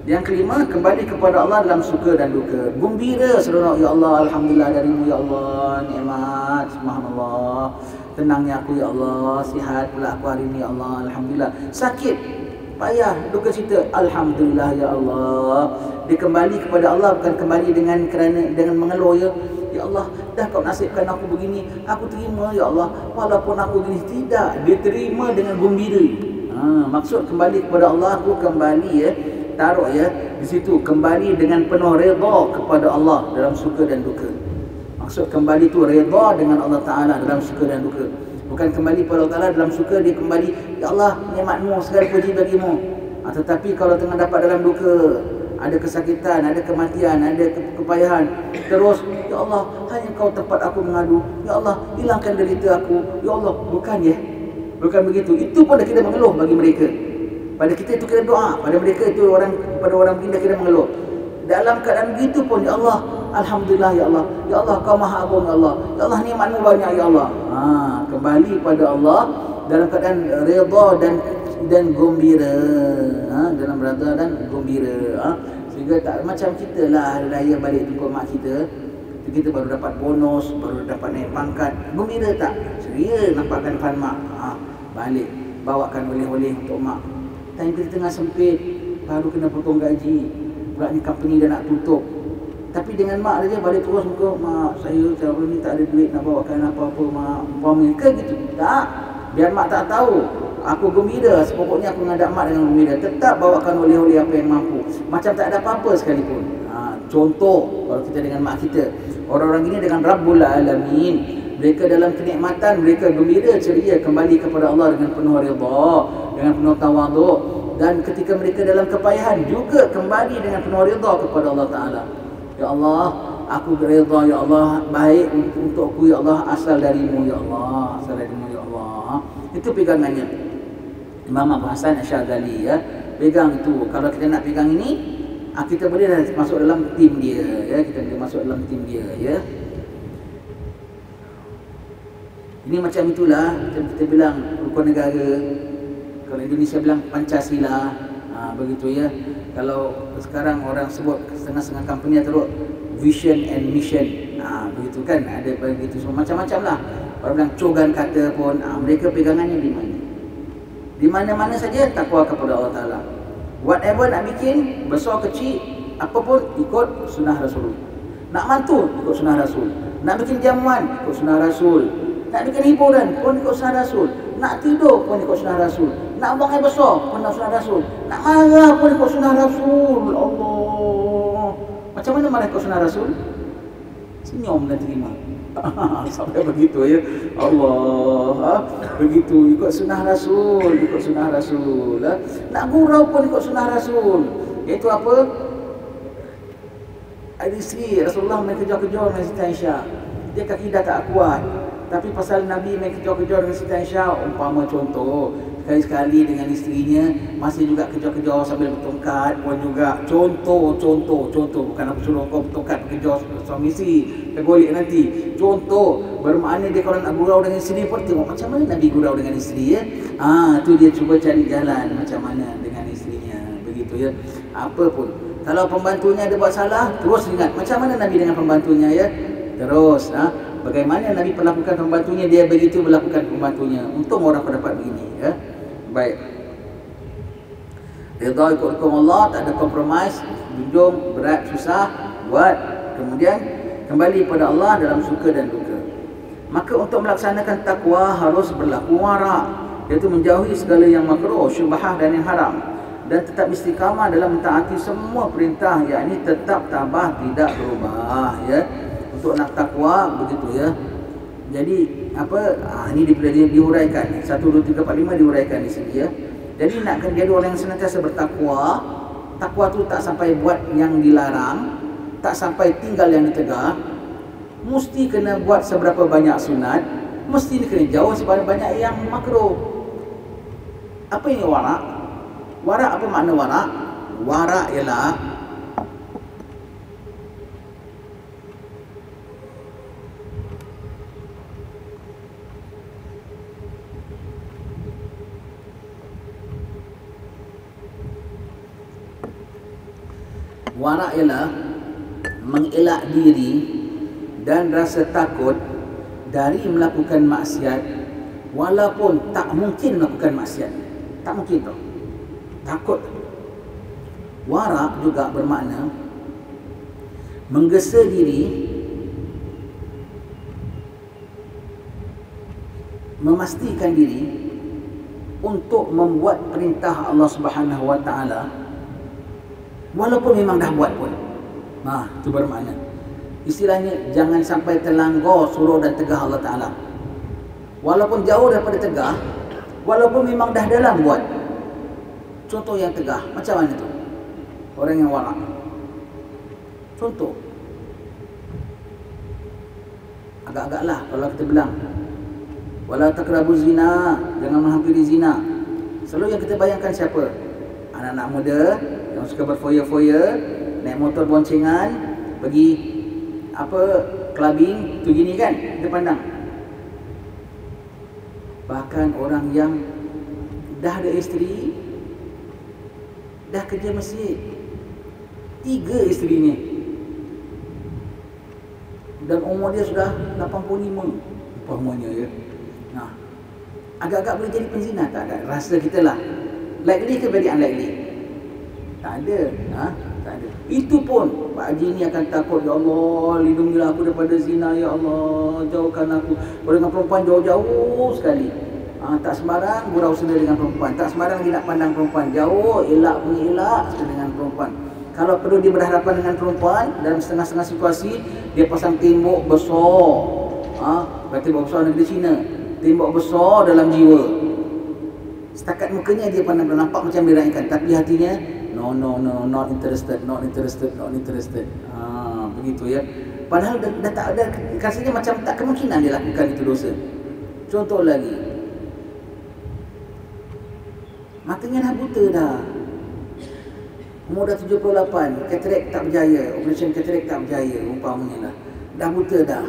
Yang kelima, kembali kepada Allah dalam suka dan duka. Gembira seronok, ya Allah, alhamdulillah darimu ya Allah, nikmat, subhanallah. Tenangnya aku ya Allah, sihat pula aku hari ini ya Allah, alhamdulillah. Sakit, payah, duka cita, alhamdulillah ya Allah. Dia kembali kepada Allah, bukan kembali dengan mengeluh ya. Ya Allah, dah kau nasibkan aku begini, aku terima ya Allah. Walaupun aku begini, tidak, dia terima dengan gembira. Maksud kembali kepada Allah, aku kembali ya. Taruh ya di situ, kembali dengan penuh redha kepada Allah dalam suka dan duka. Maksud kembali tu redha dengan Allah Ta'ala dalam suka dan duka. Bukan kembali kepada Allah Ta'ala dalam suka, dia kembali, ya Allah, nikmatmu, segala puji bagimu. Tetapi kalau tengah dapat dalam duka, ada kesakitan, ada kematian, ada kepayahan, terus, ya Allah, hanya kau tempat aku mengadu, ya Allah, hilangkan derita aku, ya Allah. Bukan ya, bukan begitu. Itu pun dah kita mengeluh bagi mereka. Pada kita itu kira doa, pada mereka itu pada orang pindah kira mengeluh. Dalam keadaan begitu pun, ya Allah, alhamdulillah ya Allah. Ya Allah, kau maha agung ya Allah. Ya Allah, nikmatmu banyak ya Allah. Kembali pada Allah dalam keadaan redha dan gembira. Dalam redha dan gembira. Sehingga tak macam kita lah raya balik jumpa mak kita. Kita baru dapat bonus, baru dapat naik pangkat. Gembira tak? Ceria nampakkan depan mak. Balik bawakan oleh-oleh untuk mak. Time kita tengah sempit, baru kena potong gaji, pula ni company dah nak tutup. Tapi dengan mak dia balik terus muka, mak saya tahun ni tak ada duit nak bawakan apa-apa mak, umpama ke gitu. Tak, biar mak tak tahu aku gembira, sepokoknya aku menghadap mak dengan gembira. Tetap bawakan oleh-oleh apa yang mampu, macam tak ada apa-apa sekalipun. Contoh kalau kita dengan mak kita, orang-orang ini dengan Rabbul Alamin, mereka dalam kenikmatan, mereka gembira, ceria, kembali kepada Allah dengan penuh redha, dengan penuh tawaduk. Dan ketika mereka dalam kepayahan juga kembali dengan penuh redha kepada Allah Ta'ala. Ya Allah, aku redha ya Allah, baik untukku ya Allah, asal darimu ya Allah, asal darimu ya Allah. Itu pegangannya Imam Abu Hasan Asy'adzali ya. Pegang itu. Kalau kita nak pegang ini, kita boleh dah masuk dalam tim dia ya. Kita boleh masuk dalam tim dia ya. Ini macam itulah, macam kita bilang rukun negara. Kalau Indonesia bilang Pancasila, begitu ya. Kalau sekarang orang sebut setengah-setengah company teruk vision and mission, begitu kan, ada begitu semua macam-macam lah. Orang bilang cogan kata pun, mereka pegangannya di mana? Di mana-mana saja takwa kepada Allah Ta'ala. Whatever nak bikin, besar kecil, apa pun ikut sunnah Rasul. Nak mantul, ikut sunnah Rasul. Nak bikin jamuan, ikut sunnah Rasul. Nak bikin hiburan pun ikut sunnah Rasul. Nak tidur pun ikut sunnah Rasul. Nak buang air besar pun ikut sunnah Rasul. Nak marah pun ikut sunnah Rasul. Allah, macam mana marah ikut sunnah Rasul? Senyum dan terima. Sampai begitu ya. Allah, begitu ikut sunnah Rasul, ikut sunnah Rasul. Nak gurau pun ikut sunnah Rasul. Iaitu apa? Ada isteri Rasulullah main kejar-kejar dengan Siti Aisyah. Dia kaki dah tak kuat, tapi pasal Nabi main kejar-kejar dengan Siti Aisyah, umpama contoh, sekali-sekali dengan isterinya masih juga kejar-kejar sambil bertongkat pun juga. Contoh, bukan aku suruh kau bertongkat kejar suami isteri, tergolek nanti. Contoh, bermakna dia kalau nak gurau dengan isteri pun tengok macam mana Nabi gurau dengan isteri ya. Tu dia cuba cari jalan macam mana dengan isterinya, begitu ya. Apa pun, kalau pembantunya ada buat salah, terus ingat macam mana Nabi dengan pembantunya ya. Terus, bagaimana Nabi perlakukan pembantunya, dia begitu berlakukan pembantunya. Untung orang kau dapat begini ya. Baik. Redha ikut hukum Allah, tak ada kompromis, junjung berat susah buat, kemudian kembali pada Allah dalam suka dan duka. Maka untuk melaksanakan takwa harus berlaku wara', iaitu menjauhi segala yang makruh, syubhah dan yang haram, dan tetap istiqamah dalam mentaati semua perintah, yakni tetap tabah tidak berubah ya. Untuk nak takwa begitu ya. Jadi apa, ini dihuraikan 1, 2, 3, 4, 5 dihuraikan di sini ya. Jadi nak jadi orang yang senantiasa bertakwa, takwa tu tak sampai buat yang dilarang, tak sampai tinggal yang ditegah, mesti kena buat seberapa banyak sunat, mesti kena jauh seberapa banyak yang makruh. Apa ini wara'? Wara' apa makna wara'? Wara' ialah mengelak diri dan rasa takut dari melakukan maksiat, walaupun tak mungkin melakukan maksiat. Tak mungkin tu. Takut. Wara' juga bermakna menggesa diri, memastikan diri untuk membuat perintah Allah Subhanahu Wa Taala, walaupun memang dah buat pun. Itu bermakna, istilahnya jangan sampai terlanggar suruh dan tegah Allah Ta'ala. Walaupun jauh daripada tegah, walaupun memang dah dalam buat. Contoh yang tegah, macam mana tu? Orang yang wara'. Contoh, agak-agak lah kalau kita bilang wala taqrabu zina, jangan menghampiri zina. Selalu yang kita bayangkan siapa? Anak-anak muda yang suka berfoya-foya, naik motor boncengan, pergi clubbing, tu gini kan, kita pandang. Bahkan orang yang dah ada isteri, dah kerja masjid, 3 isterinya, dan umur dia sudah 85 umpamanya ya. Agak-agak boleh jadi penzina tak ada? Rasa kita lah, likely ke very unlikely? Tak ada. Tak ada. Itu pun Pak Haji ni akan takut, ya Allah, lindungilah aku daripada zina, ya Allah, jauhkan aku. Kalau dengan perempuan jauh-jauh sekali. Tak sembarang gurau sendiri dengan perempuan, tak sembarang dia nak pandang perempuan, jauh, elak punya elak dengan perempuan. Kalau perlu dia berhadapan dengan perempuan dalam setengah-setengah situasi, dia pasang tembok besar. Tembok besar negeri Cina, tembok besar dalam jiwa. Setakat mukanya dia pandang nampak macam diraihkan, tapi hatinya no, not interested. Begitu ya. Padahal dah tak ada, rasanya macam tak kemungkinan dia lakukan itu dosa. Contoh lagi, matanya dah buta dah, umur dah 78, katarak tak berjaya, operation katarak tak berjaya umpamanya lah, dah buta dah.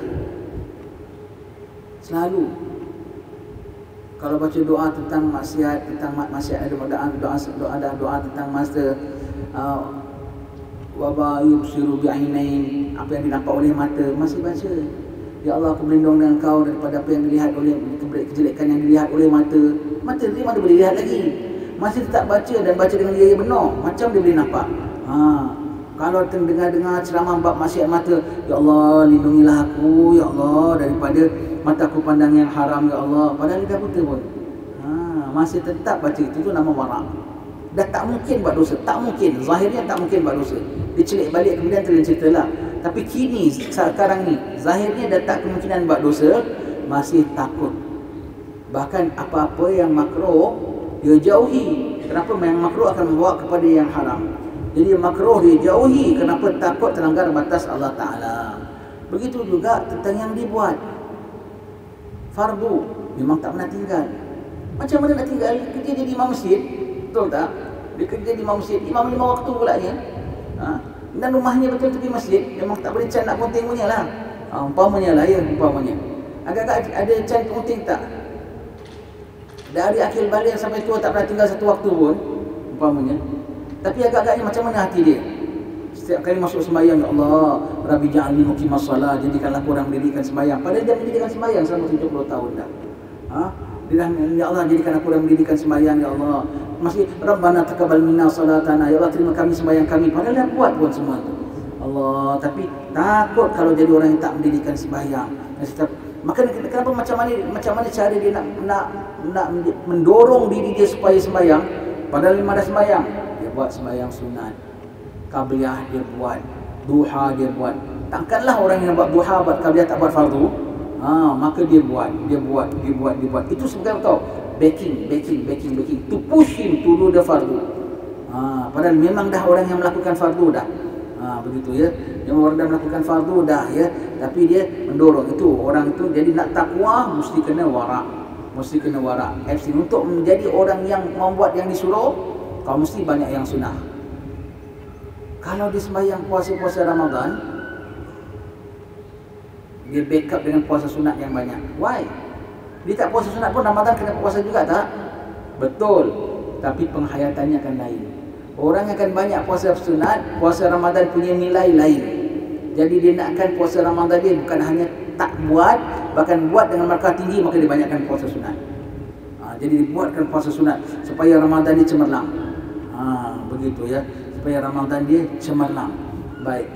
Selalu Kalau baca doa tentang maksiat, tentang maksiat ada doa tentang masa wa ba yubsiru bi'ainain, apa yang dinampak oleh mata, masih baca. Ya Allah, aku berlindung dengan Kau daripada apa yang dilihat oleh kejelekan yang dilihat oleh mata. Mata ni mana boleh lihat lagi? Masih tetap baca dan baca dengan dia benar, macam dia boleh nampak. Kalau dengar ceramah bab maksiat mata, ya Allah lindungilah aku ya Allah daripada mataku pandang yang haram ya Allah. Padahal dia dah buta pun. Masih tetap baca itu nama warak. Dah tak mungkin buat dosa, tak mungkin. Zahirnya tak mungkin buat dosa. Dia celik balik kemudian terlalu ceritalah. Tapi kini sekarang ni zahirnya dah tak kemungkinan buat dosa, masih takut. Bahkan apa-apa yang makruh dia jauhi. Kenapa? Yang makruh akan membawa kepada yang haram. Jadi makruh dia jauhi. Kenapa? Takut terlanggar batas Allah Ta'ala. Begitu juga tentang yang dibuat fardu, memang tak pernah tinggal. Macam mana nak tinggal? Kerja jadi imam masjid, betul tak? Dia kerja di imam masjid, imam 5 waktu pula ni. Dan rumahnya betul tepi masjid, memang tak boleh can nak ponting punya lah. Umpamanya lah ya, umpamanya. Agak-agak ada can ponting tak? Dari akhir balik sampai tua tak pernah tinggal satu waktu pun, umpamanya. Tapi agak-agaknya macam mana hati dia? Setiap kali masuk sembahyang, ya Allah, Rabbi ja'alni muqimas salat, jadikanlah aku orang mendirikan sembahyang. Padahal dia mendirikan sembahyang selama 70 tahun dah. Dia dah, ya Allah, jadikan aku orang mendirikan sembahyang, ya Allah. Masih Rabbana taqabbal minna salatana, ya Allah terima kami sembahyang kami. Padahal dia buat pun semua tu. Allah, tapi takut kalau jadi orang yang tak mendirikan sembahyang. Maka kenapa macam mana cara dia nak mendorong diri dia supaya sembahyang? Padahal memang ada sembahyang. Dia buat sembahyang sunat, qabliyah dia buat, duha dia buat. Takkanlah orang yang buat duha, buat qabliyah tak buat fardu. Maka dia buat. Itu sebagai kau backing to push him to do the fardu. Padahal memang dah orang yang melakukan fardu dah. Begitu ya. Memang orang dah melakukan fardu dah ya. Tapi dia mendorong itu orang itu jadi nak takwa mesti kena warak. Untuk menjadi orang yang membuat yang disuruh, kau mesti banyak yang sunnah. Kalau dia sembahyang puasa Ramadan, dia backup dengan puasa sunat yang banyak. Why? Dia tak puasa sunat pun Ramadan kena puasa juga tak? Betul. Tapi penghayatannya akan lain. Orang akan banyak puasa sunat, puasa Ramadan punya nilai lain. Jadi dia nakkan puasa Ramadan dia bukan hanya tak buat, bahkan buat dengan markah tinggi, maka dia banyakkan puasa sunat. Jadi dibuatkan puasa sunat supaya Ramadan dia cemerlang. Begitu ya. Supaya Ramadan dia cemerlang. Baik.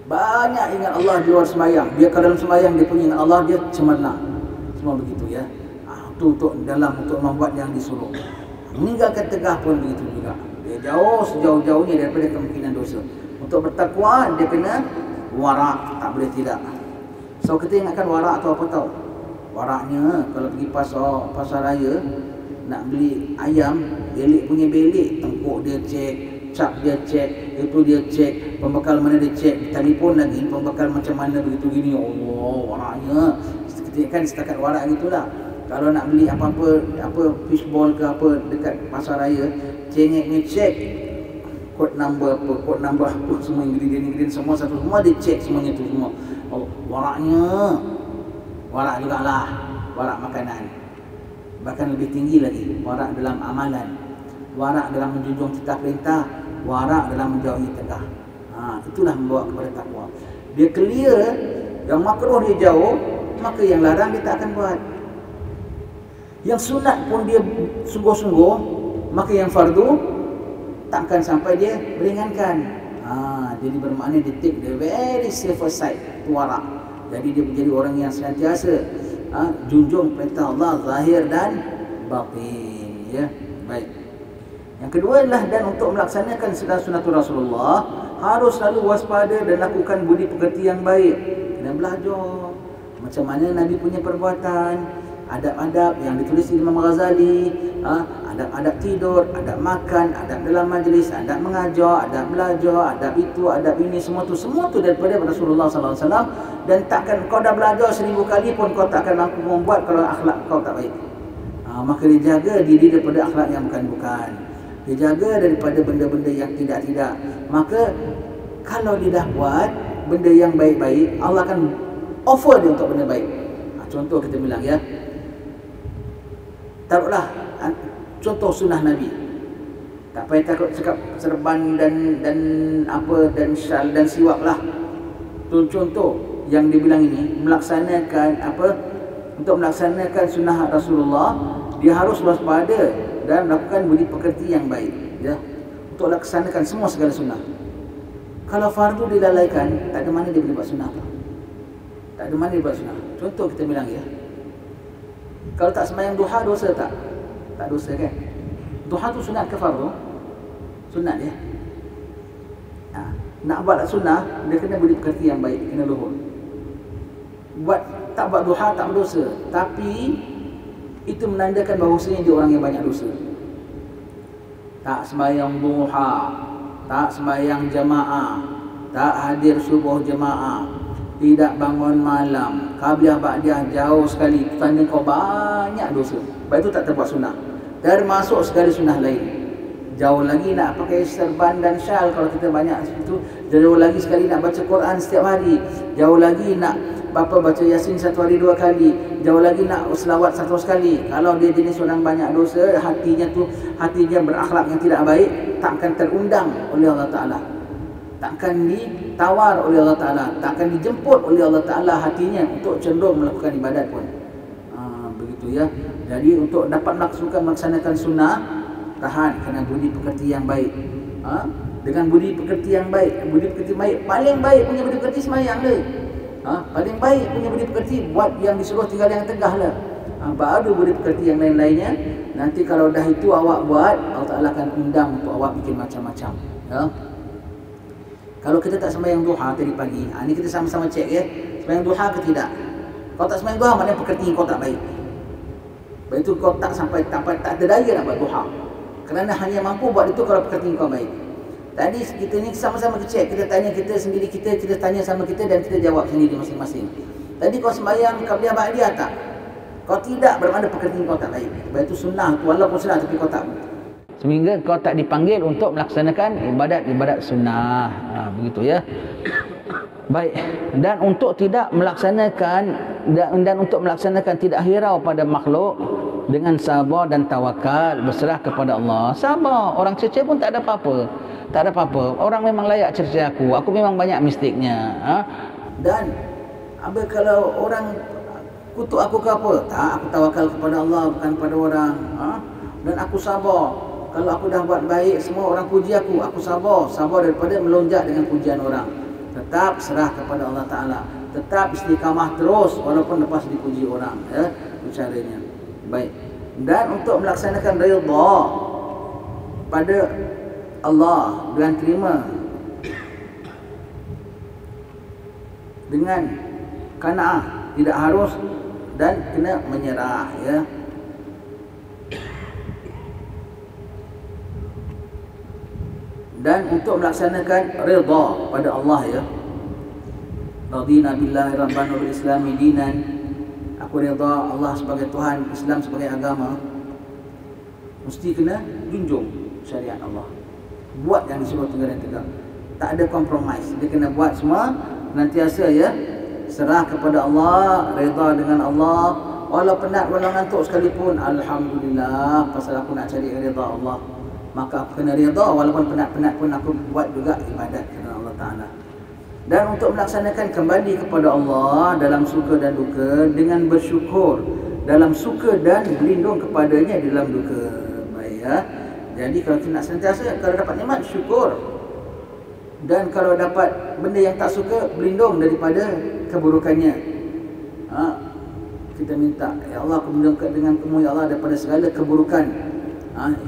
Banyak ingat Allah di luar sembahyang. Dia kalau dalam sembahyang dia punya ingat Allah, dia cemerlang. Semua begitu ya. Itu untuk membuat yang disuruh. Meninggalkan tegah pun begitu juga. Dia sejauh-jauhnya daripada kemungkinan dosa. Untuk bertakwa dia kena warak, tak boleh tidak. So kita ingatkan warak atau apa tahu? Waraknya kalau pergi pasar raya nak beli ayam, belik punya belik, tengkuk dia cek, cap dia cek, itu dia cek, pembekal mana dia cek, telefon lagi pembekal macam mana begitu gini. Allah, waraknya. Kita kan setakat warak gitulah. Kalau nak beli apa fishball ke apa dekat pasar raya, cengeknya cek kod number apa semua ingredient semua satu semua dia cek semuanya tu semua. Oh, warak jugalah, warak makanan. Bahkan lebih tinggi lagi, warak dalam amalan, warak dalam menjunjung titah perintah, warak dalam menjauhi tegah. Itulah membawa kepada takwa. Dia clear, yang makruh dia jauh, maka yang larang dia tak akan buat. Yang sunat pun dia sungguh-sungguh, maka yang fardu takkan sampai dia meringankan. Jadi bermakna dia take the very safer side, warak. Jadi dia menjadi orang yang senantiasa junjung perintah Allah zahir dan batin ya. Baik. Yang kedua adalah dan untuk melaksanakan sunatul Rasulullah harus selalu waspada dan lakukan budi pekerti yang baik. Kena belajar macam mana Nabi punya perbuatan, adab-adab yang ditulis di Imam Ghazali, adab-adab tidur, adab makan, adab dalam majlis, adab mengajar, adab belajar, adab itu, adab ini, semua tu daripada Rasulullah sallallahu alaihi wasallam. Dan takkan kau dah belajar 1000 kali pun kau tak akan mampu membuat kalau akhlak kau tak baik. Maka dia jaga diri daripada akhlak yang bukan-bukan. Dia jaga daripada benda-benda yang tidak-tidak. Maka kalau dia dah buat benda yang baik-baik, Allah akan offer dia untuk benda baik. contoh kita bilang ya. Taruhlah contoh sunnah Nabi. Tak payah takut cakap serban dan apa dan syal dan siwak lah. Contoh yang dibilang ini melaksanakan apa, untuk melaksanakan sunnah Rasulullah, dia harus waspada dan melakukan budi pekerti yang baik ya, untuk laksanakan semua segala sunnah. Kalau fardu dilalaikan, tak ada mana dia boleh buat sunnah apa. Tak ada mana dia buat sunnah. Contoh kita bilang ya, kalau tak sembahyang duha dosa tak? Tak dosa kan? Duha tu sunat ke fardu? Sunat ya. Nak buat sunnah, dia kena budi pekerti yang baik, kena luhur. Tak buat duha tak berdosa, tapi itu menandakan bahawasanya dia orang yang banyak dosa. Tak sembahyang duha, tak sembahyang jemaah, tak hadir subuh jemaah, tidak bangun malam, qabliyah ba'diyah jauh sekali, tanda kau banyak dosa. Sebab itu tak terbuat sunnah. Termasuk segala sunnah lain. Jauh lagi nak pakai serban dan syal kalau kita banyak itu. Jauh lagi sekali nak baca Quran setiap hari. Jauh lagi nak baca Yasin 1 hari 2 kali. Jauh lagi nak selawat 100 kali. Kalau dia jenis orang banyak dosa, hatinya berakhlak yang tidak baik, takkan terundang oleh Allah Ta'ala, takkan ditawar oleh Allah Ta'ala, takkan dijemput oleh Allah Ta'ala hatinya untuk cenderung melakukan ibadat pun. Begitu ya. Jadi untuk dapat melaksanakan sunnah, tahan kena budi pekerti yang baik. Dengan budi pekerti yang baik, budi pekerti baik, paling baik punya budi pekerti sembahyang lah. Paling baik punya budi pekerti buat yang disuruh tinggal yang tegah lah. Baru budi pekerti yang lain-lainnya. Nanti kalau dah itu awak buat, Allah Ta'ala akan undang untuk awak bikin macam-macam ya. Kalau kita tak sembahyang duha tadi pagi, ini kita sama-sama cek ya, sembahyang duha ke tidak. Kalau tak sembahyang duha, maknanya pekerti kau tak baik. Sebab itu kau tak tak ada daya nak buat duha, kerana hanya mampu buat itu kalau pekerti kau baik. Tadi kita ni sama-sama cek, kita tanya kita sendiri, kita tanya sama kita dan kita jawab sendiri masing-masing. Tadi kau sembahyang qabliyah ba'diyah tak? Kau tidak, bermakna pekerti kau tak baik. Sebab itu sunnah, walaupun sunnah tapi kau tak, sehingga kau tak dipanggil untuk melaksanakan ibadat sunnah. Begitu ya. Baik, dan untuk melaksanakan tidak hirau pada makhluk, dengan sabar dan tawakal, berserah kepada Allah. Sabar, orang cerca pun tak ada apa-apa. Tak ada apa-apa. Orang memang layak cerca aku memang banyak mistiknya. Dan kalau orang kutuk aku ke apa? Tak, aku tawakal kepada Allah, bukan kepada orang. Dan aku sabar. Kalau aku dah buat baik, semua orang puji aku sabar daripada melonjak dengan pujian orang. Tetap serah kepada Allah Ta'ala, tetap istiqamah terus walaupun lepas dipuji orang ya, caranya. Baik. Dan untuk melaksanakan redha pada Allah dengan terima, dengan qanaah, tidak harus dan kena menyerah ya. Dan untuk melaksanakan redha pada Allah ya, radina billahi rabban wa bil islami dinan, aku redha Allah sebagai Tuhan, Islam sebagai agama, mesti kena junjung syariat Allah, buat yang disuruh tinggal dan tegak, tak ada compromise. Dia kena buat semua nantiasa ya, serah kepada Allah, redha dengan Allah, walau penat walau ngantuk sekalipun, alhamdulillah pasal aku nak cari redha Allah, maka aku kena redha walaupun penat-penat pun aku buat juga ibadat kerana Allah Ta'ala. Dan untuk melaksanakan kembali kepada Allah dalam suka dan duka, dengan bersyukur dalam suka dan berlindung kepadanya dalam duka. Baik ya. Jadi kalau kita nak sentiasa, kalau dapat nikmat syukur, dan kalau dapat benda yang tak suka, berlindung daripada keburukannya. Kita minta, ya Allah, aku berlindung dengan kamu ya Allah daripada segala keburukan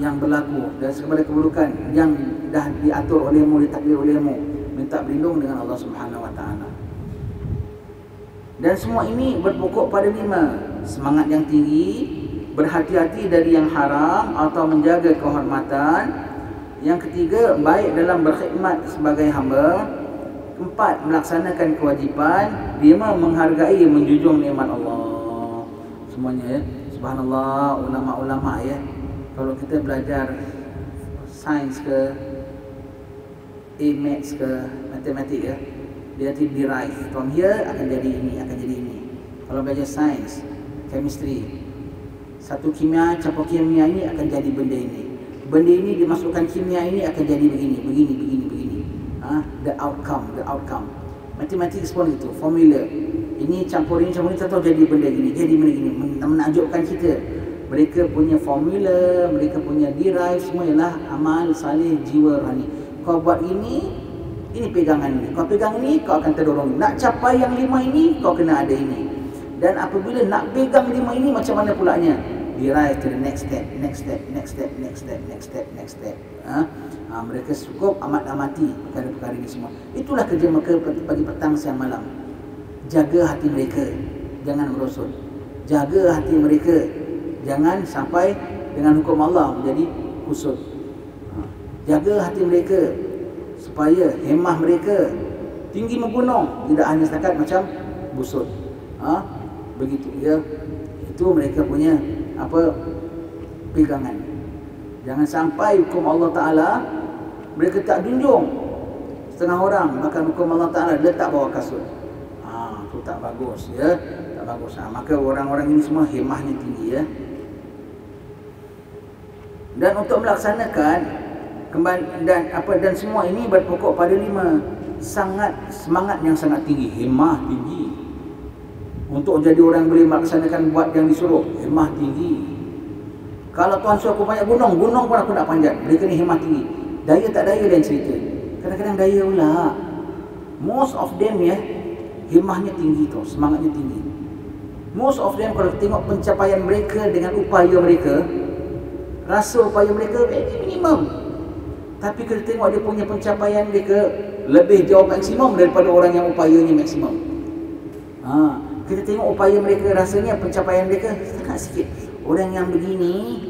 yang berlaku, dan segala keburukan yang dah diatur olehmu, ditakdir olehmu. Minta berlindung dengan Allah Subhanahu Wa Taala. Dan semua ini berpokok pada 5: semangat yang tinggi, berhati-hati dari yang haram atau menjaga kehormatan. Yang ketiga, baik dalam berkhidmat sebagai hamba. 4, melaksanakan kewajipan. 5, menghargai, menjunjung nikmat Allah. Semuanya ya. Subhanallah, ulama-ulama ya. Kalau kita belajar sains ke maths ke matematik ya, dia nanti derive from here akan jadi ini, akan jadi ini. Kalau belajar sains, chemistry, satu kimia campur kimia ini akan jadi benda ini. Benda ini dimasukkan kimia ini akan jadi begini. The outcome. Matematik pun itu, formula. Ini campur ini tahu jadi benda gini, menakjubkan kita. Mereka punya formula, mereka punya derive, semua ialah amal salih jiwa rohani. Kau buat ini pegangan ini. Kau pegang ini, kau akan terdorong. Nak capai yang 5 ini, kau kena ada ini. Dan apabila nak pegang 5 ini, macam mana pulanya? Derive to the next step. Mereka cukup amati perkara-perkara ini semua. Itulah kerja mereka pagi petang siang malam. Jaga hati mereka, jangan merosot. Jaga hati mereka, jangan sampai dengan hukum Allah menjadi kusut. Jaga hati mereka supaya hemah mereka tinggi menggunung, tidak hanya setakat macam busut. Begitu ya. Itu mereka punya pegangan. Jangan sampai hukum Allah Ta'ala mereka tak junjung. Setengah orang bahkan hukum Allah Ta'ala letak bawah kasut. Itu tak bagus ya. Tak bagus. Maka orang-orang ini semua hemahnya tinggi ya. Dan untuk melaksanakan dan semua ini berpokok pada 5. Semangat yang sangat tinggi, hemah tinggi. Untuk jadi orang boleh melaksanakan buat yang disuruh, hemah tinggi. Kalau Tuhan suruh aku banyak gunung pun aku nak panjat. Mereka ni hemah tinggi. Daya tak daya lain cerita. Kadang-kadang daya pula. Most of them ya, hemahnya tinggi tu, semangatnya tinggi. Most of them kalau tengok pencapaian mereka dengan upaya mereka, rasa upaya mereka minimum. Tapi kalau tengok dia punya pencapaian mereka lebih jauh maksimum daripada orang yang upayanya maksimum. Kita tengok upaya mereka, rasanya pencapaian mereka sangat sikit. Orang yang begini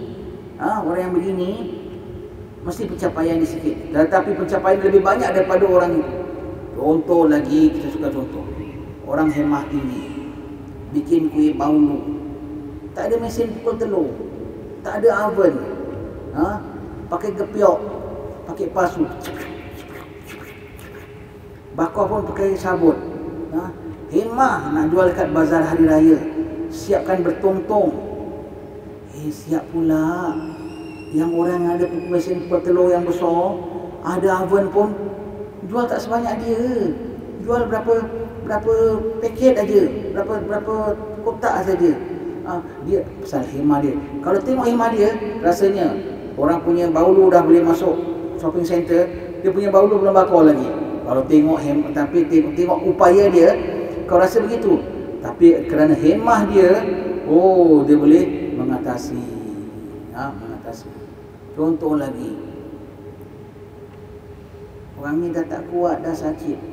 mesti pencapaian dia sikit, tetapi pencapaian lebih banyak daripada orang itu. Contoh lagi, kita suka contoh. Orang hemah tinggi, bikin kuih baulu, tak ada mesin pukul telur, tak ada oven, pakai gepiok, pakai pasu, bakar pun pakai sabut. Hemah nak jual dekat bazar hari raya, siapkan bertong-tong. Siap pula yang orang ada mesin pukul telur yang besar, ada oven pun jual tak sebanyak dia. Jual berapa paket aja, berapa kotak saja. Dia pasal hemah dia. Kalau tengok hemah dia, rasanya orang punya baulu dah boleh masuk shopping center, dia punya baulu belum bakar lagi. Kalau tengok tapi tengok upaya dia, kau rasa begitu. Tapi kerana hemah dia, dia boleh mengatasi. Contoh lagi, orang ni dah tak kuat, dah sakit.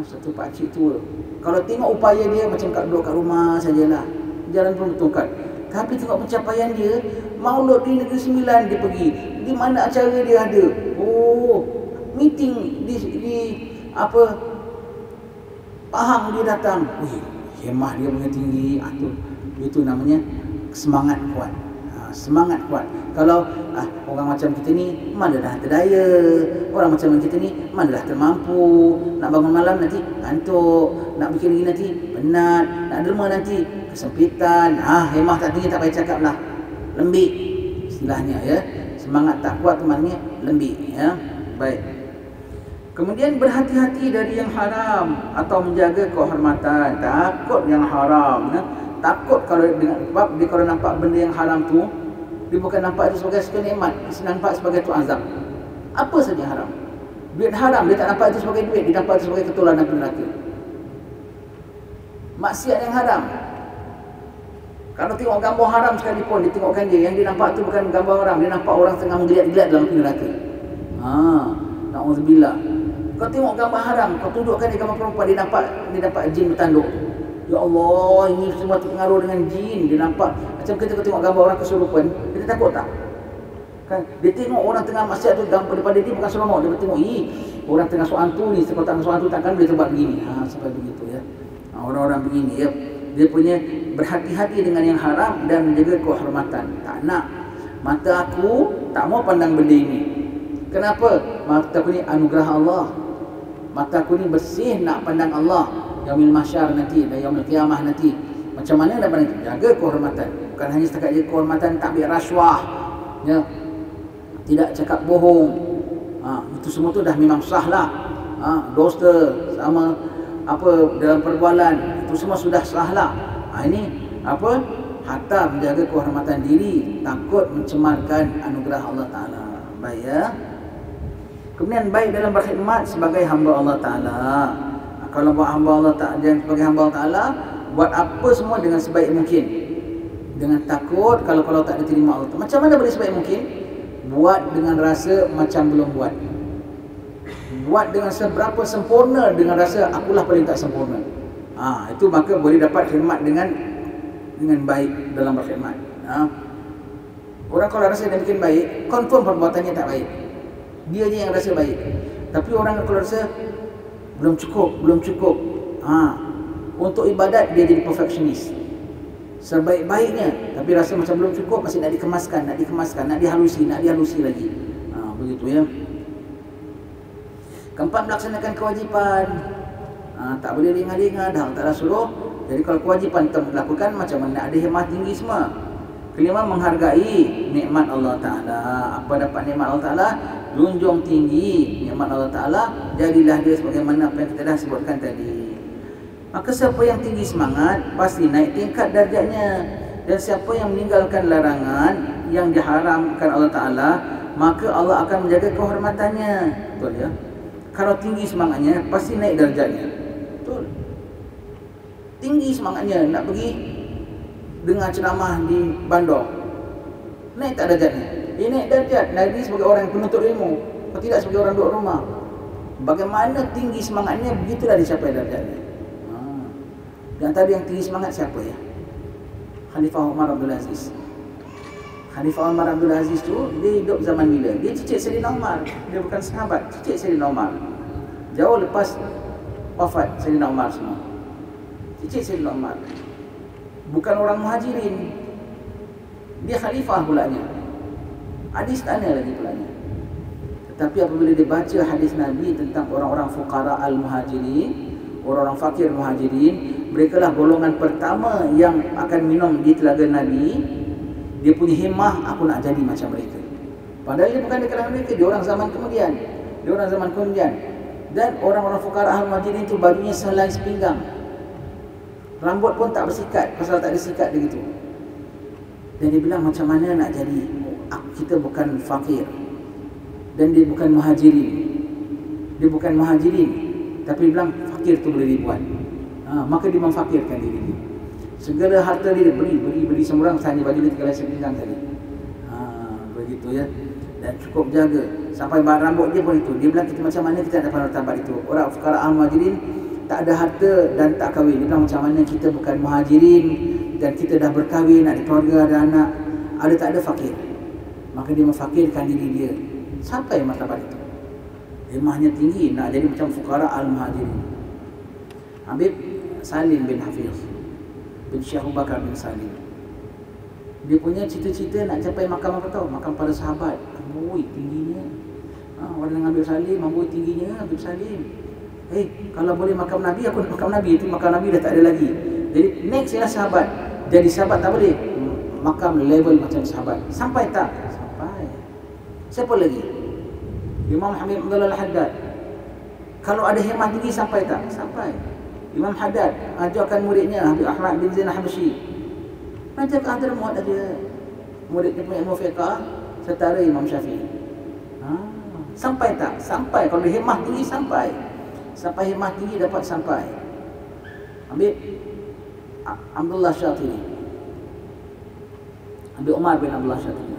Satu pakcik tua, kalau tengok upaya dia macam duduk kat rumah sajalah, jalan pun bertongkat. Tapi tengok pencapaian dia, Maulud di Negeri Sembilan dia pergi. Di mana acara dia ada? Meeting di Pahang dia datang. Hemah dia punya tinggi. Itu namanya semangat kuat. Semangat kuat. Kalau orang macam kita ni mana dah terdaya, orang macam kita ni mana dah termampu. Nak bangun malam nanti ngantuk, nak bikin lagi nanti penat, nak derma nanti kesempitan. Hemah tak tinggi tak payah cakap lah, lembik istilahnya ya. Semangat tak kuat tu maknanya lembik ya. Baik. Kemudian berhati-hati dari yang haram atau menjaga kehormatan. Takut yang haram ya. Takut kalau kalau nampak benda yang haram tu, dia bukan nampak itu sebagai satu nikmat, dia nampak sebagai tu azab. Apa saja haram? Duit haram, dia tak nampak itu sebagai duit, dia nampak itu sebagai ketolanan neraka. Maksiat yang haram, kalau tengok gambar haram sekalipun, dia tengokkan dia, yang dia nampak tu bukan gambar haram, dia nampak orang tengah menggeliat-geliat dalam neraka. Na'udzubillah. Kau tengok gambar haram, kau tundukkan dia gambar perempuan, dia nampak jin bertanduk. Ya Allah, ini semua terpengaruh dengan jin. Dia nampak macam kita tengok gambar orang kesurupan, kita takut tak? Kan dia tengok orang tengah maksiat tu, gambar daripada dia bukan seronok. Dia tengok, orang tengah soantu ni, kalau tak soantu takkan boleh tempat begini. Sampai begitu ya. Orang-orang begini ya. Dia punya berhati-hati dengan yang haram dan menjaga kehormatan. Tak nak. Mata aku tak mau pandang benda ini. Kenapa? Mata aku ni anugerah Allah. Mata aku ni bersih nak pandang Allah. yaumil mahsyar nanti dan yaumil qiyamah nanti. Macam mana dapat itu? Jaga kehormatan. Bukan hanya setakat jaga kehormatan, tak ambil rasuah, ya, tidak cakap bohong. Itu semua tu dah memang sah lah. Dosa sama apa dalam perbualan, itu semua sudah sah lah. Ini apa? Hatta menjaga kehormatan diri, takut mencemarkan anugerah Allah Ta'ala. Baik, ya. Kemudian baik dalam berkhidmat sebagai hamba Allah Ta'ala. Kalau buat hamba Allah Ta'ala, sebagai hamba Allah Ta'ala, buat apa semua dengan sebaik mungkin, dengan takut kalau tak diterima Allah. Macam mana boleh sebaik mungkin? Buat dengan rasa macam belum buat. Buat dengan seberapa sempurna, dengan rasa akulah paling tak sempurna. Itu maka boleh dapat khidmat dengan baik dalam berkhidmat. Orang kalau rasa dia bikin baik, confirm perbuatannya tak baik. Dia je yang rasa baik. Tapi orang kalau rasa belum cukup. Untuk ibadat dia jadi perfectionist. Sebaik-baiknya tapi rasa macam belum cukup, masih nak dikemaskan, nak dihalusi lagi. Begitu, ya. Keempat, melaksanakan kewajipan. Tak boleh ringan-ringan, dah Allah Ta'ala suruh. Jadi kalau kewajipan kita lakukan, macam mana ada hemah tinggi semua. Kelima, menghargai nikmat Allah Ta'ala. Apa dapat nikmat Allah Ta'ala? Junjung tinggi nikmat Allah Ta'ala. Jadilah dia sebagaimana apa yang kita dah sebutkan tadi. Maka siapa yang tinggi semangat, pasti naik tingkat darjatnya. Dan siapa yang meninggalkan larangan yang diharamkan Allah Ta'ala, maka Allah akan menjaga kehormatannya. Betul, ya? Kalau tinggi semangatnya, pasti naik darjatnya. Betul. Tinggi semangatnya nak pergi dengar ceramah di Bandar, naik tak darjatnya? Dia naik darjat. Nabi sebagai orang yang penuntut ilmu, atau tidak sebagai orang duduk rumah. Bagaimana tinggi semangatnya, begitulah dicapai darjatnya. Dan tadi yang tinggi semangat siapa, ya? Khalifah Umar Abdul Aziz. Khalifah Umar Abdul Aziz tu, dia hidup zaman bila? Dia cicit Sayyidina Umar. Dia bukan sahabat, cicit Sayyidina Umar. Jauh lepas wafat Sayyidina Umar semua. Cicit Sayyidina Umar. Bukan orang Muhajirin. Dia khalifah pulanya. Hadis tanya lagi pulanya. Tetapi apabila dia baca hadis Nabi tentang orang-orang fuqara al-muhajirin, orang-orang fakir muhajirin, mereka lah golongan pertama yang akan minum di telaga Nabi. Dia punya himmah, aku nak jadi macam mereka. Padahal dia bukan di kalangan mereka, dia orang zaman kemudian. Dan orang-orang fuqara al-muhajirin itu bajunya selai sepinggang. Rambut pun tak bersikat, pasal tak ada sikat dia gitu. Dan dia bilang, macam mana nak jadi? Kita bukan fakir, dan dia bukan muhajirin. Tapi dia bilang fakir tu boleh dibuat. Maka dia memfakirkan diri dia. Segala harta dia beri semurang, hanya baju dia 3 sepinggang tadi. Begitu, ya. Dan cukup jaga sampai rambut dia pun itu. Dia bilang, kita macam mana kita dapat martabat itu? Orang fuqara al-muhajirin tak ada harta dan tak kahwin. Dia bilang, macam mana kita bukan muhajirin dan kita dah berkahwin, ada keluarga, ada anak, ada tak ada fakir. Maka dia memfakirkan diri dia sampai martabat itu. Himmahnya tinggi, nak jadi macam fuqara al-muhajirin. Habib Salim bin Hafiz bin Syekh Abu Bakar bin Salim, dia punya cita-cita nak capai makam apa tahu? Makam para sahabat. Amboi tingginya. Orang dengan Habib Salim, amboi tingginya Habib Salim. Kalau boleh makam Nabi, aku nak makam Nabi. Itu makam Nabi dah tak ada lagi. Jadi next ialah sahabat. Jadi sahabat tak boleh. Makam level macam sahabat. Sampai tak? Sampai. Siapa lagi? Imam Hamid Abdullah Al-Haddad. Kalau ada himmah tinggi, sampai tak? Sampai. Imam Haddad ajarkan muridnya Habib Ahmad bin Zain Al-Habsyi. Macam ke Hadramaut ada muridnya punya ilmu fiqah setara Imam Syafi'i. Sampai tak? Sampai. Kalau himmah tinggi, sampai. Sampai himmah tinggi dapat sampai. Habib Abdullah Syatiri, Habib Umar bin Abdullah Syatiri,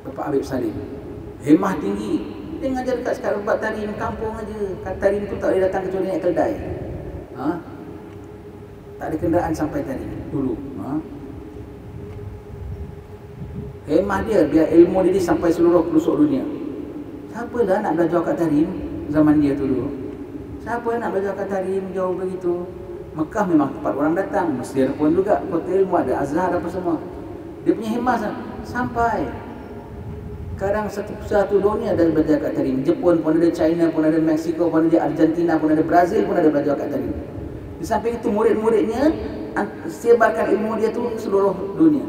Bapak Habib Salim, himmah tinggi. Dia ngajar dekat sekarang buat tarim kampung aja. Tarim tu tak boleh datang kecuali naik keldai. Tak ada kenderaan sampai tarim dulu. Himmah dia biar ilmu dia sampai seluruh pelosok dunia. Siapa lah nak belajar kat tarim zaman dia tu dulu? Siapa nak belajar kat tarim jauh begitu? Mekah memang tempat orang datang. Mesir pun juga kota ilmu, ada Azhar apa semua. Dia punya himmah sampai. Sekarang satu dunia ada belajar kat tarim. Jepun pun ada, China pun ada, Mexico pun ada, Argentina pun ada, Brazil pun ada belajar kat tarim. Di samping itu murid-muridnya sebarkan ilmu dia tu seluruh dunia.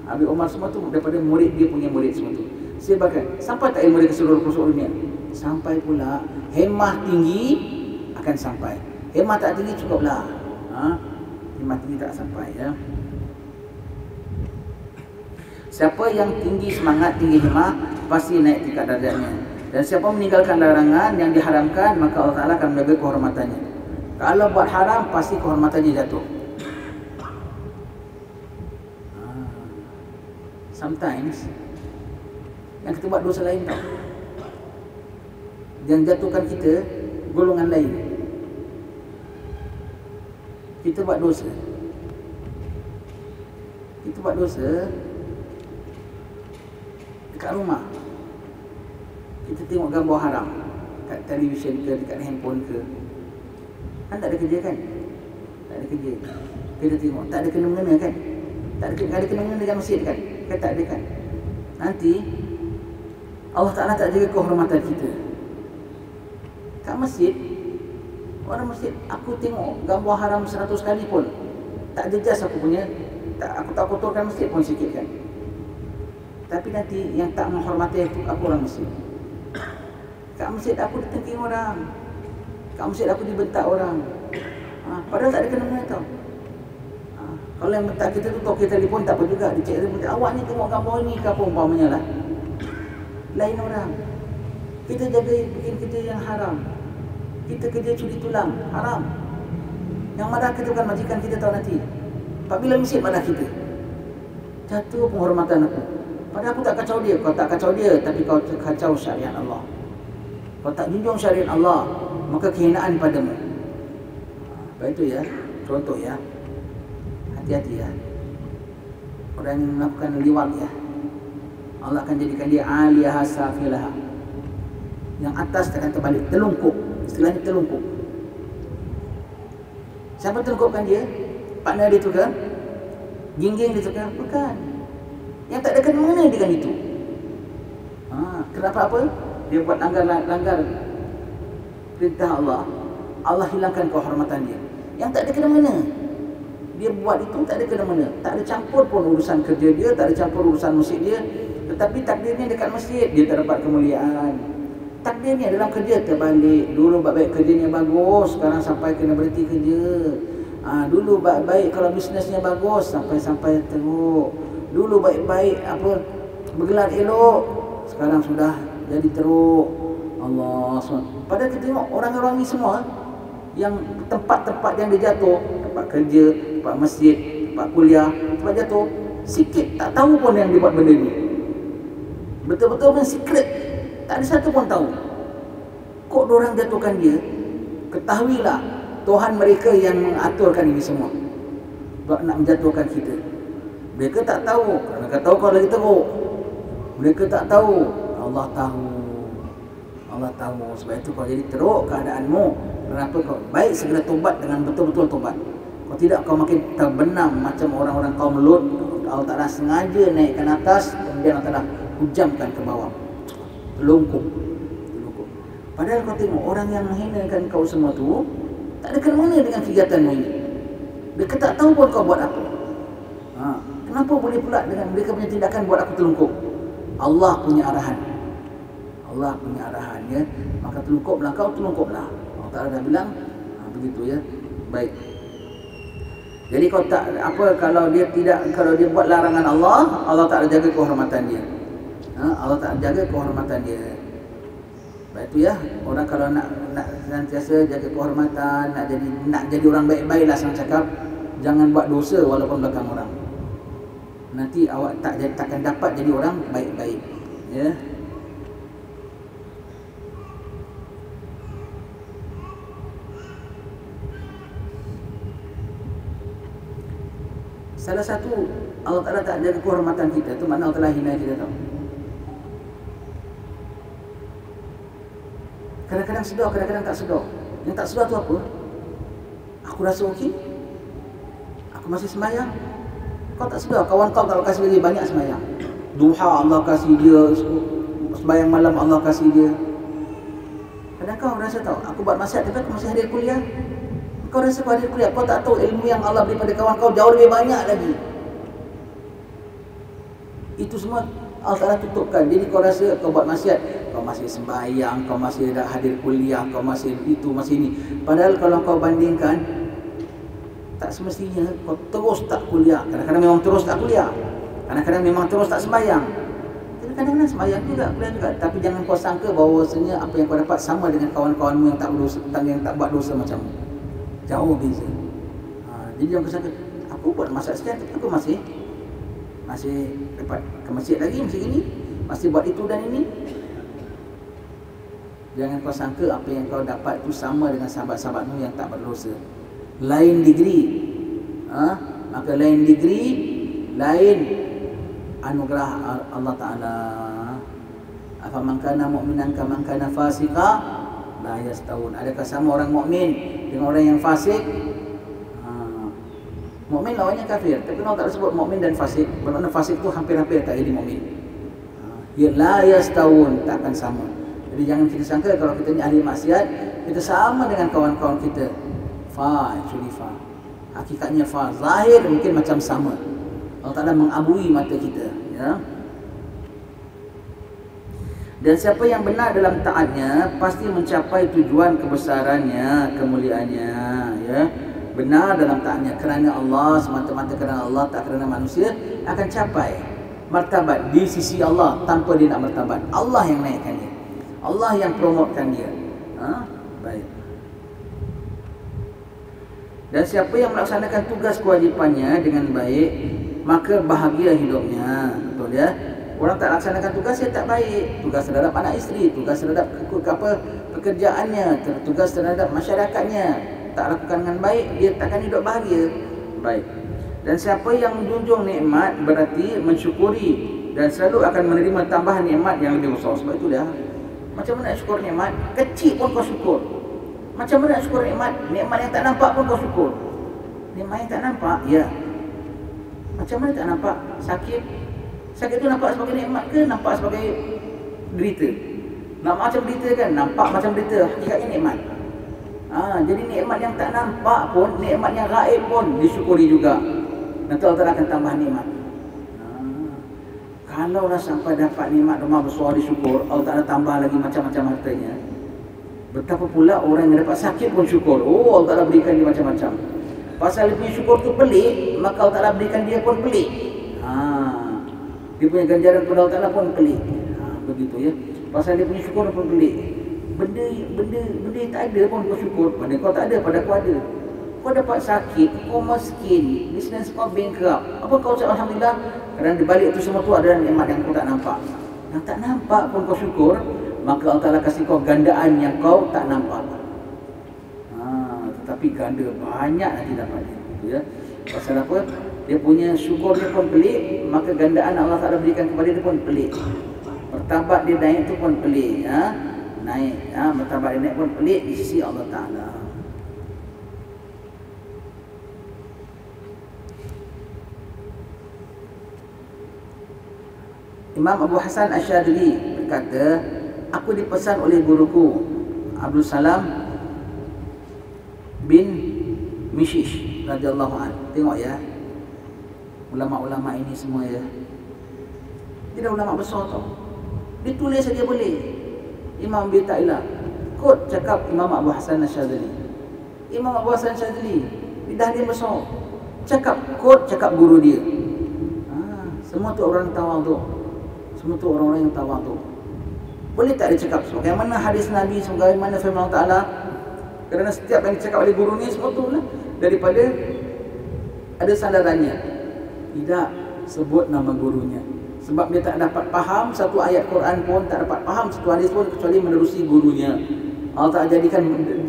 Habib Omar semua tu daripada murid dia punya murid semua tu. Sebarkan. Sampai tak ilmu dia ke seluruh pelosok dunia? Sampai pula. Hemah tinggi akan sampai. Hemah tak tinggi cukuplah. Hemah tinggi tak sampai ya. Siapa yang tinggi semangat, tinggi hemah, pasti naik tingkat darjatnya. Dan siapa meninggalkan larangan yang diharamkan, maka Allah Ta'ala akan menjaga kehormatannya. Kalau buat haram, pasti kehormatannya jatuh. Sometimes yang kita buat dosa lain tau, yang jatuhkan kita golongan lain. Kita buat dosa dekat rumah, kita tengok gambar haram kat televisyen ke, dekat handphone ke, kan tak ada kerja kan? Tak ada kerja. Kita tengok, tak ada kena-mengena kan? Tak ada kena-mengena dengan masjid kan? Kan tak ada kan? Nanti Allah Ta'ala tak jaga kehormatan kita. Kat masjid, orang masjid, aku tengok gambar haram 100 kali pun tak jejas aku punya, aku tak kotorkan masjid pun sikit kan. Tapi nanti yang tak menghormati aku orang masjid. Kat masjid aku ditengking orang, kat masjid aku dibentak orang, padahal tak ada kena-mengena tau. Kalau yang bentak kita tu tokey telefon tak apa juga, dia cek dia, awak ni tengok gambar ni ke apa umpamanya lah. Lain orang. Kita jaga bikin kerja yang haram. Kita kerja curi tulang, haram. Yang madah kita bukan majikan kita tahu nanti. Apabila masjid madah kita, jatuh penghormatan aku. Padahal aku tak kacau dia. Kau tak kacau dia, tapi kau kacau syariat Allah. Kau tak junjung syariat Allah, maka kehinaan padamu. Apa itu ya? Contoh ya. Hati-hati ya. Orang yang melakukan liwat ya, Allah akan jadikan dia aliyah safilah. Yang atas akan terbalik, terlungkup. Istilahnya terlungkup. Siapa terlungkupkan dia? Partner dia tu ke? Geng-geng dia tu ke? Bukan. Yang tak ada kena-mengena dengan itu. Kenapa apa? Dia buat langgar perintah Allah. Allah hilangkan kehormatan dia. Yang tak ada kena-mengena. Dia buat itu tak ada kena-mengena. Tak ada campur pun urusan kerja dia, tak ada campur urusan masjid dia. Tetapi takdirnya dekat masjid, dia terdapat kemuliaan. Takdirnya dalam kerja terbalik. Dulu baik-baik kerjanya bagus, sekarang sampai kena berhenti kerja. Dulu baik-baik kalau bisnesnya bagus, sampai teruk. Dulu baik-baik bergelar elok, sekarang sudah jadi teruk. Allah SWT. Padahal kita tengok orang-orang ni semua, yang tempat-tempat yang dia jatuh, tempat kerja, tempat masjid, tempat kuliah, tempat jatuh, sikit tak tahu pun yang dia buat benda ni. Betul-betul punya secret, tak ada satu pun tahu. Kok diorang jatuhkan dia? Ketahuilah, Tuhan mereka yang mengaturkan ini semua, buat nak menjatuhkan kita. Mereka tak tahu, kerana kau tahu kau lagi teruk. Mereka tak tahu, Allah tahu. Allah tahu. Sebab itu kau jadi teruk keadaanmu. Kenapa kau baik segera tobat dengan betul-betul tobat. Kalau tidak kau makin terbenam macam orang-orang kaum Lut. Allah Ta'ala sengaja naikkan atas, kemudian Allah Ta'ala hujamkan ke bawah. Terlungkup. Padahal kau tengok orang yang menghinakan kau semua tu tak ada kena-mengena dengan kegiatanmu ini. Mereka tak tahu pun kau buat apa. Kenapa boleh pula dengan mereka punya tindakan buat aku terlungkup? Allah punya arahan. Allah punya arahan ya. Maka terlungkuplah kau, terlungkuplah. Allah Ta'ala dah bilang begitu ya. Baik. Jadi kau tak kalau dia buat larangan Allah, Allah Ta'ala jaga kehormatan dia. Allah Ta'ala jaga kehormatan dia. Baik itu ya. Orang kalau nak sentiasa jaga kehormatan, nak jadi orang baik-baiklah sang cakap, jangan buat dosa walaupun belakang orang. Nanti awak takkan dapat jadi orang baik-baik. Ya. Salah satu Allah Ta'ala tak jaga kehormatan kita, tu makna Allah Ta'ala hina kita tahu. Kadang-kadang sedar, kadang-kadang tak sedar. Yang tak sedar tu apa? Aku rasa okey, aku masih sembahyang. Kau tak sedar, kawan kau tak kasih lagi banyak sembahyang. Duha Allah kasih dia, sembahyang malam Allah kasih dia. Kadang kau rasa tahu, aku buat maksiat tapi aku masih hadir kuliah. Kau rasa kau hadir kuliah, kau tak tahu ilmu yang Allah beri pada kawan kau jauh lebih banyak lagi. Itu semua Allah Ta'ala tutupkan. Jadi kau rasa kau buat maksiat, kau masih sembahyang, kau masih dah hadir kuliah, kau masih itu, masih ini. Padahal kalau kau bandingkan, tak semestinya kau terus tak kuliah. Kadang-kadang memang terus tak kuliah, kadang-kadang memang terus tak sembahyang, kadang-kadang sembahyang juga, kuliah juga. Tapi jangan kau sangka bahawasanya apa yang kau dapat sama dengan kawan-kawanmu yang tak berdosa, yang tak buat dosa macammu. Jauh beza. Jadi jangan kau sangka, aku buat maksiat sekian tapi aku masih dapat ke masjid lagi, masih ini, masih buat itu dan ini. Jangan kau sangka apa yang kau dapat itu sama dengan sahabat-sahabatmu yang tak berdosa. Lain degree, maka lain degree, lain anugerah Allah Ta'ala. Afaman kana mu'minan kaman kana fasika la yastawun. Adakah sama orang mukmin dengan orang yang fasik? Mukmin lawannya kafir, tapi Allah tak sebut mukmin dan fasik. Bermakna fasik itu hampir-hampir tak jadi mukmin. Ya la yastawun, tak akan sama. Jadi jangan kita sangka kalau kita ni ahli maksiat, kita sama dengan kawan-kawan kita. Actually hakikatnya zahir mungkin macam sama. Allah Ta'ala mengabui mata kita, ya. Dan siapa yang benar dalam taatnya pasti mencapai tujuan kebesarannya, kemuliaannya, ya. Benar dalam taatnya kerana Allah, semata-mata kerana Allah, tak kerana manusia, akan capai martabat di sisi Allah tanpa dia nak martabat. Allah yang naikkan dia, Allah yang promotkan dia. Baik. Dan siapa yang melaksanakan tugas kewajipannya dengan baik, maka bahagia hidupnya. Betul ya? Orang tak laksanakan tugas, dia tak baik. Tugas terhadap anak isteri, tugas terhadap pekerjaannya, tugas terhadap masyarakatnya, tak lakukan dengan baik, dia takkan hidup bahagia. Baik. Dan siapa yang menjunjung nikmat berarti mensyukuri dan selalu akan menerima tambahan nikmat yang lebih besar. Sebab itu dah, macam mana nak syukur nikmat? Kecil pun kau syukur. Macam mana nak syukur nikmat? Nikmat yang tak nampak pun kau syukur. Nikmat yang tak nampak, ya. Macam mana tak nampak? Sakit tu nampak sebagai nikmat ke nampak sebagai derita? Nampak macam derita kan? Nampak macam derita, hakikatnya nikmat. Jadi nikmat yang tak nampak pun, nikmat yang gaib pun disyukuri juga. Nanti Allah Ta'ala akan tambah nikmat. Kalau dah sampai dapat nikmat rumah besar disyukur, Allah Ta'ala tambah lagi macam-macam hartanya. Betapa pula orang yang dapat sakit pun syukur. Allah Ta'ala berikan dia macam-macam. Pasal dia punya syukur tu pelik, maka Allah Ta'ala berikan dia pun pelik. Dia punya ganjaran pada Allah Ta'ala pun pelik. Begitu ya. Pasal dia punya syukur pun pelik. Benda yang tak ada pun kau syukur. Pada kau tak ada, pada kau ada. Kau dapat sakit, kau miskin, bisnes kau bankrupt, apa kau cakap Alhamdulillah? Kerana di balik itu semua tu ada nikmat yang kau tak nampak. Yang tak nampak pun kau syukur, maka Allah Ta'ala kasih kau gandaan yang kau tak nampak. Tetapi ganda banyak nanti dapatnya, gitu ya. Pasal apa? Dia punya syukur dia pun pelik, maka gandaan Allah Ta'ala berikan kepada dia pun pelik. Martabat dia naik tu pun pelik, naik, martabat dia naik pun pelik di sisi Allah Ta'ala. Imam Abu Hasan Asyadili berkata, aku dipesan oleh guruku Abdul Salam bin Mishish radhiyallahu anhu. Tengok ya, ulama-ulama ini semua ya, dia dah ulama besar tau. Dia tulis saja boleh. Imam bin Ta'ilah quote cakap Imam Abu Hasan Asyadili. Imam Abu Hasan Asyadili dah dia besar, cakap quote cakap guru dia. Semua tu orang tawaduk. Semua tu orang-orang yang tawaduk. Boleh tak dia cakap sebagaimana hadis Nabi, sebagaimana firman Allah Ta'ala? Kerana setiap yang dicakap oleh guru ni semua tu lah daripada ada sandarannya. Tidak sebut nama gurunya. Sebab dia tak dapat faham satu ayat Quran pun, tak dapat faham satu hadis pun kecuali menerusi gurunya. Allah Ta'ala jadikan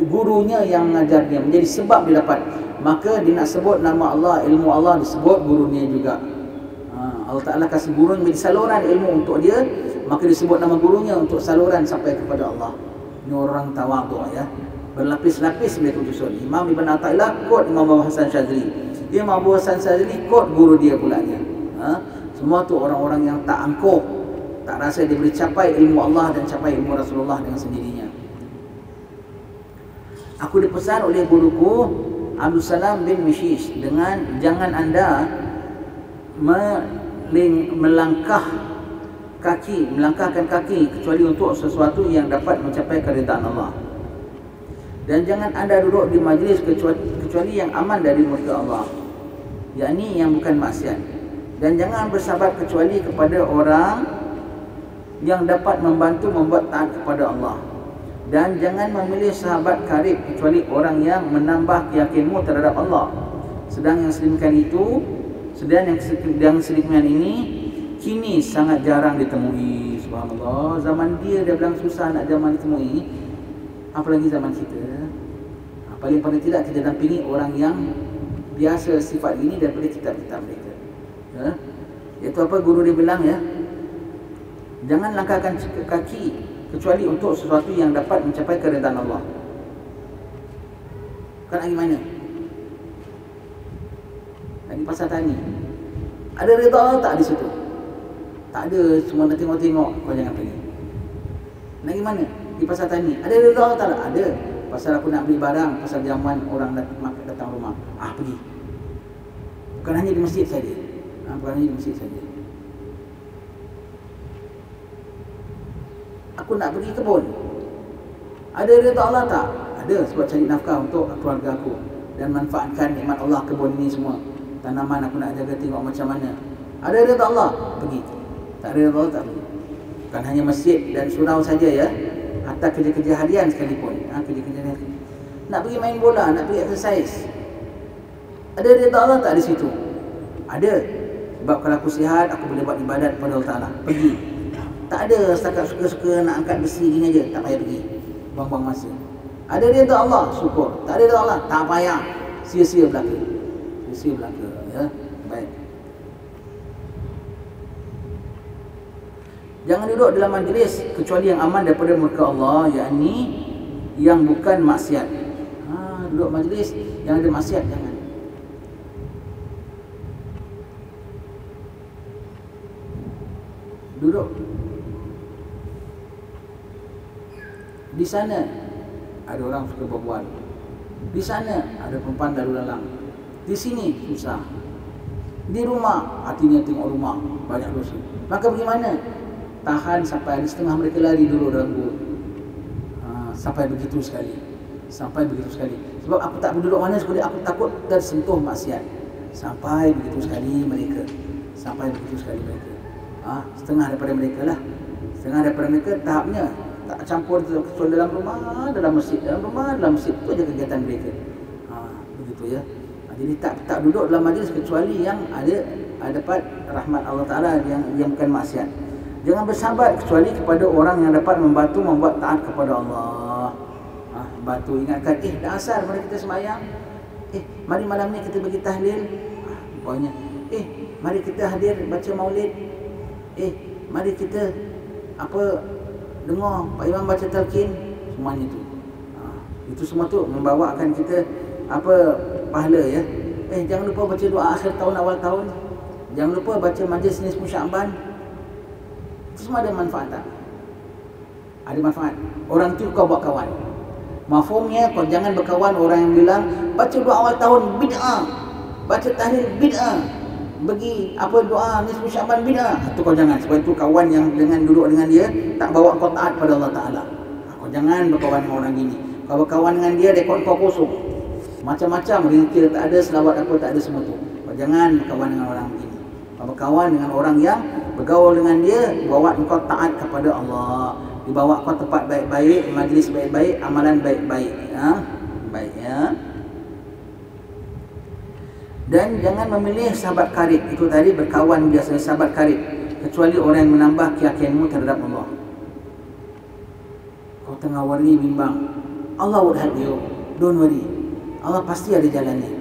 gurunya yang mengajar dia menjadi sebab dia dapat. Maka dia nak sebut nama Allah, ilmu Allah disebut gurunya juga. Allah Ta'ala kasih guru menjadi saluran ilmu untuk dia, maka disebut nama gurunya untuk saluran sampai kepada Allah. Ini orang tawaduk ya. Berlapis-lapis mereka susun. Imam Ibn Athaillah quote Imam Abu Hasan Syadzili. Imam Abu Hasan Syadzili quote guru dia pulanya. Semua tu orang-orang yang tak angkuh, tak rasa dia boleh capai ilmu Allah dan capai ilmu Rasulullah dengan sendirinya. Aku dipesan oleh guruku Abdul Salam bin Mishish dengan jangan anda melangkahkan kaki kecuali untuk sesuatu yang dapat mencapai keridaan Allah. Dan jangan anda duduk di majlis kecuali yang aman dari murka Allah, yakni yang bukan maksiat. Dan jangan bersahabat kecuali kepada orang yang dapat membantu membuat taat kepada Allah. Dan jangan memilih sahabat karib kecuali orang yang menambah keyakinanmu terhadap Allah. Sedang yang sedemikian ini kini sangat jarang ditemui. Subhanallah, zaman dia bilang susah nak zaman ditemui, apalagi zaman kita. Paling tidak kita dampingi orang yang biasa sifat ini daripada kitab-kitab mereka. Itu apa guru dia bilang ya, jangan langkahkan kaki kecuali untuk sesuatu yang dapat mencapai keridaan Allah. Kan lagi mana? Lagi pasal tani. Ada redha Allah tak di situ? Tak ada, semua nak tengok-tengok, kau jangan pergi. Lagi mana? Di pasal tani. Ada redha Allah tak? Ada. Pasal aku nak beli barang, pasal zaman orang datang rumah. Pergi. Bukan hanya di masjid saja. Bukan hanya di masjid saja. Aku nak pergi kebun. Ada redha Allah tak? Ada, sebab cari nafkah untuk keluarga aku dan manfaatkan nikmat Allah kebun ini semua. Tanaman aku nak jaga, tengok macam mana. Ada redha Allah? Pergi. Tak ada redha Allah, tak pergi. Bukan hanya masjid dan surau saja ya, hatta kerja-kerja harian sekalipun. Kerja-kerja harian. Nak pergi main bola, nak pergi exercise. Ada redha Allah tak di situ? Ada. Sebab kalau aku sihat, aku boleh buat ibadat kepada Allah Ta'ala. Pergi. Tak ada setakat suka-suka nak angkat besi gini aja, tak payah pergi. Buang-buang masa. Ada redha Allah, syukur. Tak ada redha Allah, tak payah. Sia-sia belaka. Sia-sia belaka ya. Baik. Jangan duduk dalam majlis kecuali yang aman daripada murka Allah, yakni yang bukan maksiat. Duduk majlis yang ada maksiat jangan. Duduk di sana ada orang suka berbual, di sana ada perempuan lalu lalang, di sini susah, di rumah hatinya tengok rumah banyak dosa. Maka bagaimana? Tahan sampai ada setengah mereka lari dulu dalam gurun. Sampai begitu sekali. Sebab aku tak duduk mana sekali, aku takut tersentuh maksiat. Sampai begitu sekali mereka. Setengah daripada mereka lah. Setengah daripada mereka tahapnya tak campur kecuali dalam rumah, dalam masjid. Itu aja kegiatan mereka. Begitu ya. Jadi tak duduk dalam majlis kecuali yang ada dapat rahmat Allah Ta'ala yang bukan maksiat. Jangan bersahabat kecuali kepada orang yang dapat membantu membuat taat kepada Allah. Bantu ingatkan, dah asar mari kita sembahyang. Mari malam ni kita bagi tahlil. Pokoknya, mari kita hadir baca maulid. Mari kita dengar Pak Imam baca talqin. Semuanya tu. Itu semua tu membawakan kita pahala ya. Jangan lupa baca doa akhir tahun, awal tahun. Jangan lupa baca majlis nisfu Syaban. Itu semua ada manfaat tak? Ada manfaat. Orang tu kau buat kawan. Mafhumnya kau jangan berkawan orang yang bilang baca doa awal tahun bid'ah, baca tahlil bid'ah, bagi doa nisfu Syaban bid'ah. Itu kau jangan, sebab itu kawan yang dengan duduk dengan dia tak bawa kau taat pada Allah Ta'ala. Kau jangan berkawan dengan orang gini. Kau berkawan dengan dia, rekod kau kosong. Macam-macam ringkir tak ada, selawat apa tak ada, semua tu. Kau jangan berkawan dengan orang begini. Kau berkawan dengan orang yang bergaul dengan dia bawa engkau taat kepada Allah, dibawa kau tempat baik-baik, majlis baik-baik, amalan baik-baik. Baik ya. Dan jangan memilih sahabat karib. Itu tadi berkawan biasanya sahabat karib, kecuali orang yang menambah keyakinanmu terhadap Allah. Kau tengah worry, bimbang, Allah would help you. Don't worry, Allah pasti ada jalannya.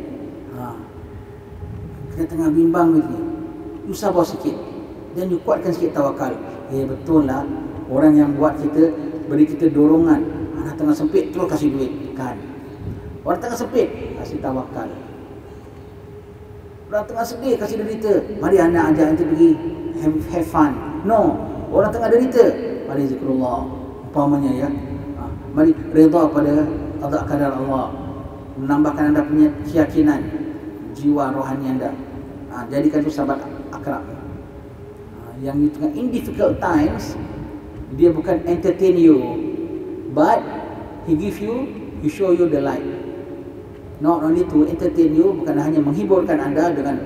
Kita tengah bimbang begini, you sabar sikit dan you kuatkan sikit tawakal. Betul lah, orang yang buat kita, beri kita dorongan. Anak tengah sempit terus kasih duit kan. Orang tengah sempit kasih tawakal. Orang tengah sedih kasih derita, mari anak ajak nanti pergi have fun. No, orang tengah derita, mari zikrullah. Umpamanya ya, mari redha pada qada qadar Allah, menambahkan anda punya keyakinan, jiwa rohani anda. Jadikan itu sahabat akrab. Yang di tengah in difficult times, dia bukan entertain you, but he show you the light. Not only to entertain you, bukan hanya menghiburkan anda dengan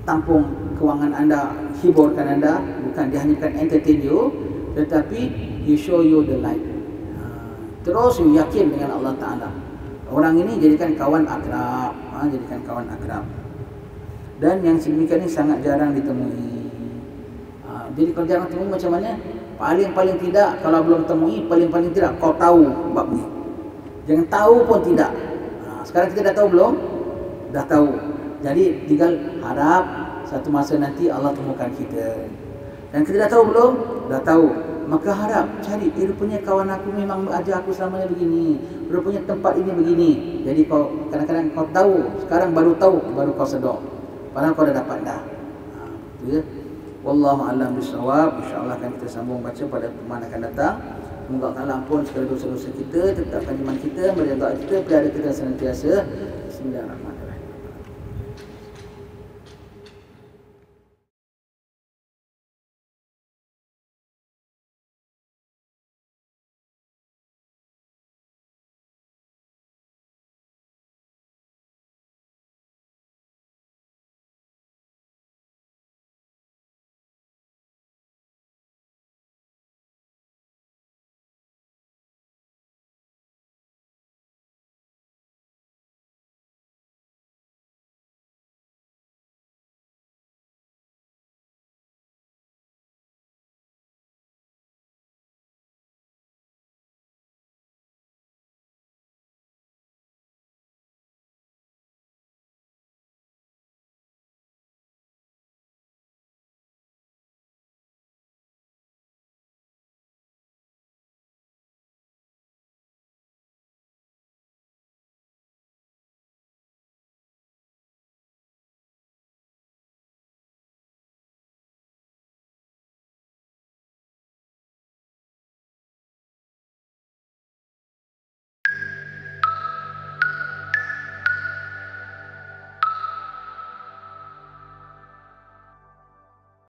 tampung kewangan anda, hiburkan anda, bukan, dia hanya bukan entertain you, tetapi he show you the light. Terus you yakin dengan Allah Ta'ala. Orang ini jadikan kawan akrab, jadikan kawan akrab. Dan yang sedemikian ini sangat jarang ditemui. Jadi kalau jarang temui macam mana? Paling tidak, kalau belum temui, paling tidak kau tahu bab ni. Jangan tahu pun tidak. Sekarang kita dah tahu belum? Dah tahu. Jadi tinggal harap satu masa nanti Allah temukan kita. Dan kita dah tahu belum? Dah tahu. Maka harap, cari, rupanya kawan aku memang ajar aku selamanya begini, rupanya tempat ini begini. Jadi kau kadang-kadang kau tahu, sekarang baru tahu, baru kau sedar. Padahal kau dah dapat dah. Itu ya. Wallahu a'lam bishawab. InsyaAllah akan kita sambung baca pada pertemuan akan datang. Semoga Allah ampun segala dosa-dosa kita, tetapkan iman kita, meridai kita, pelihara kita senantiasa. Bismillahirrahmanirrahim.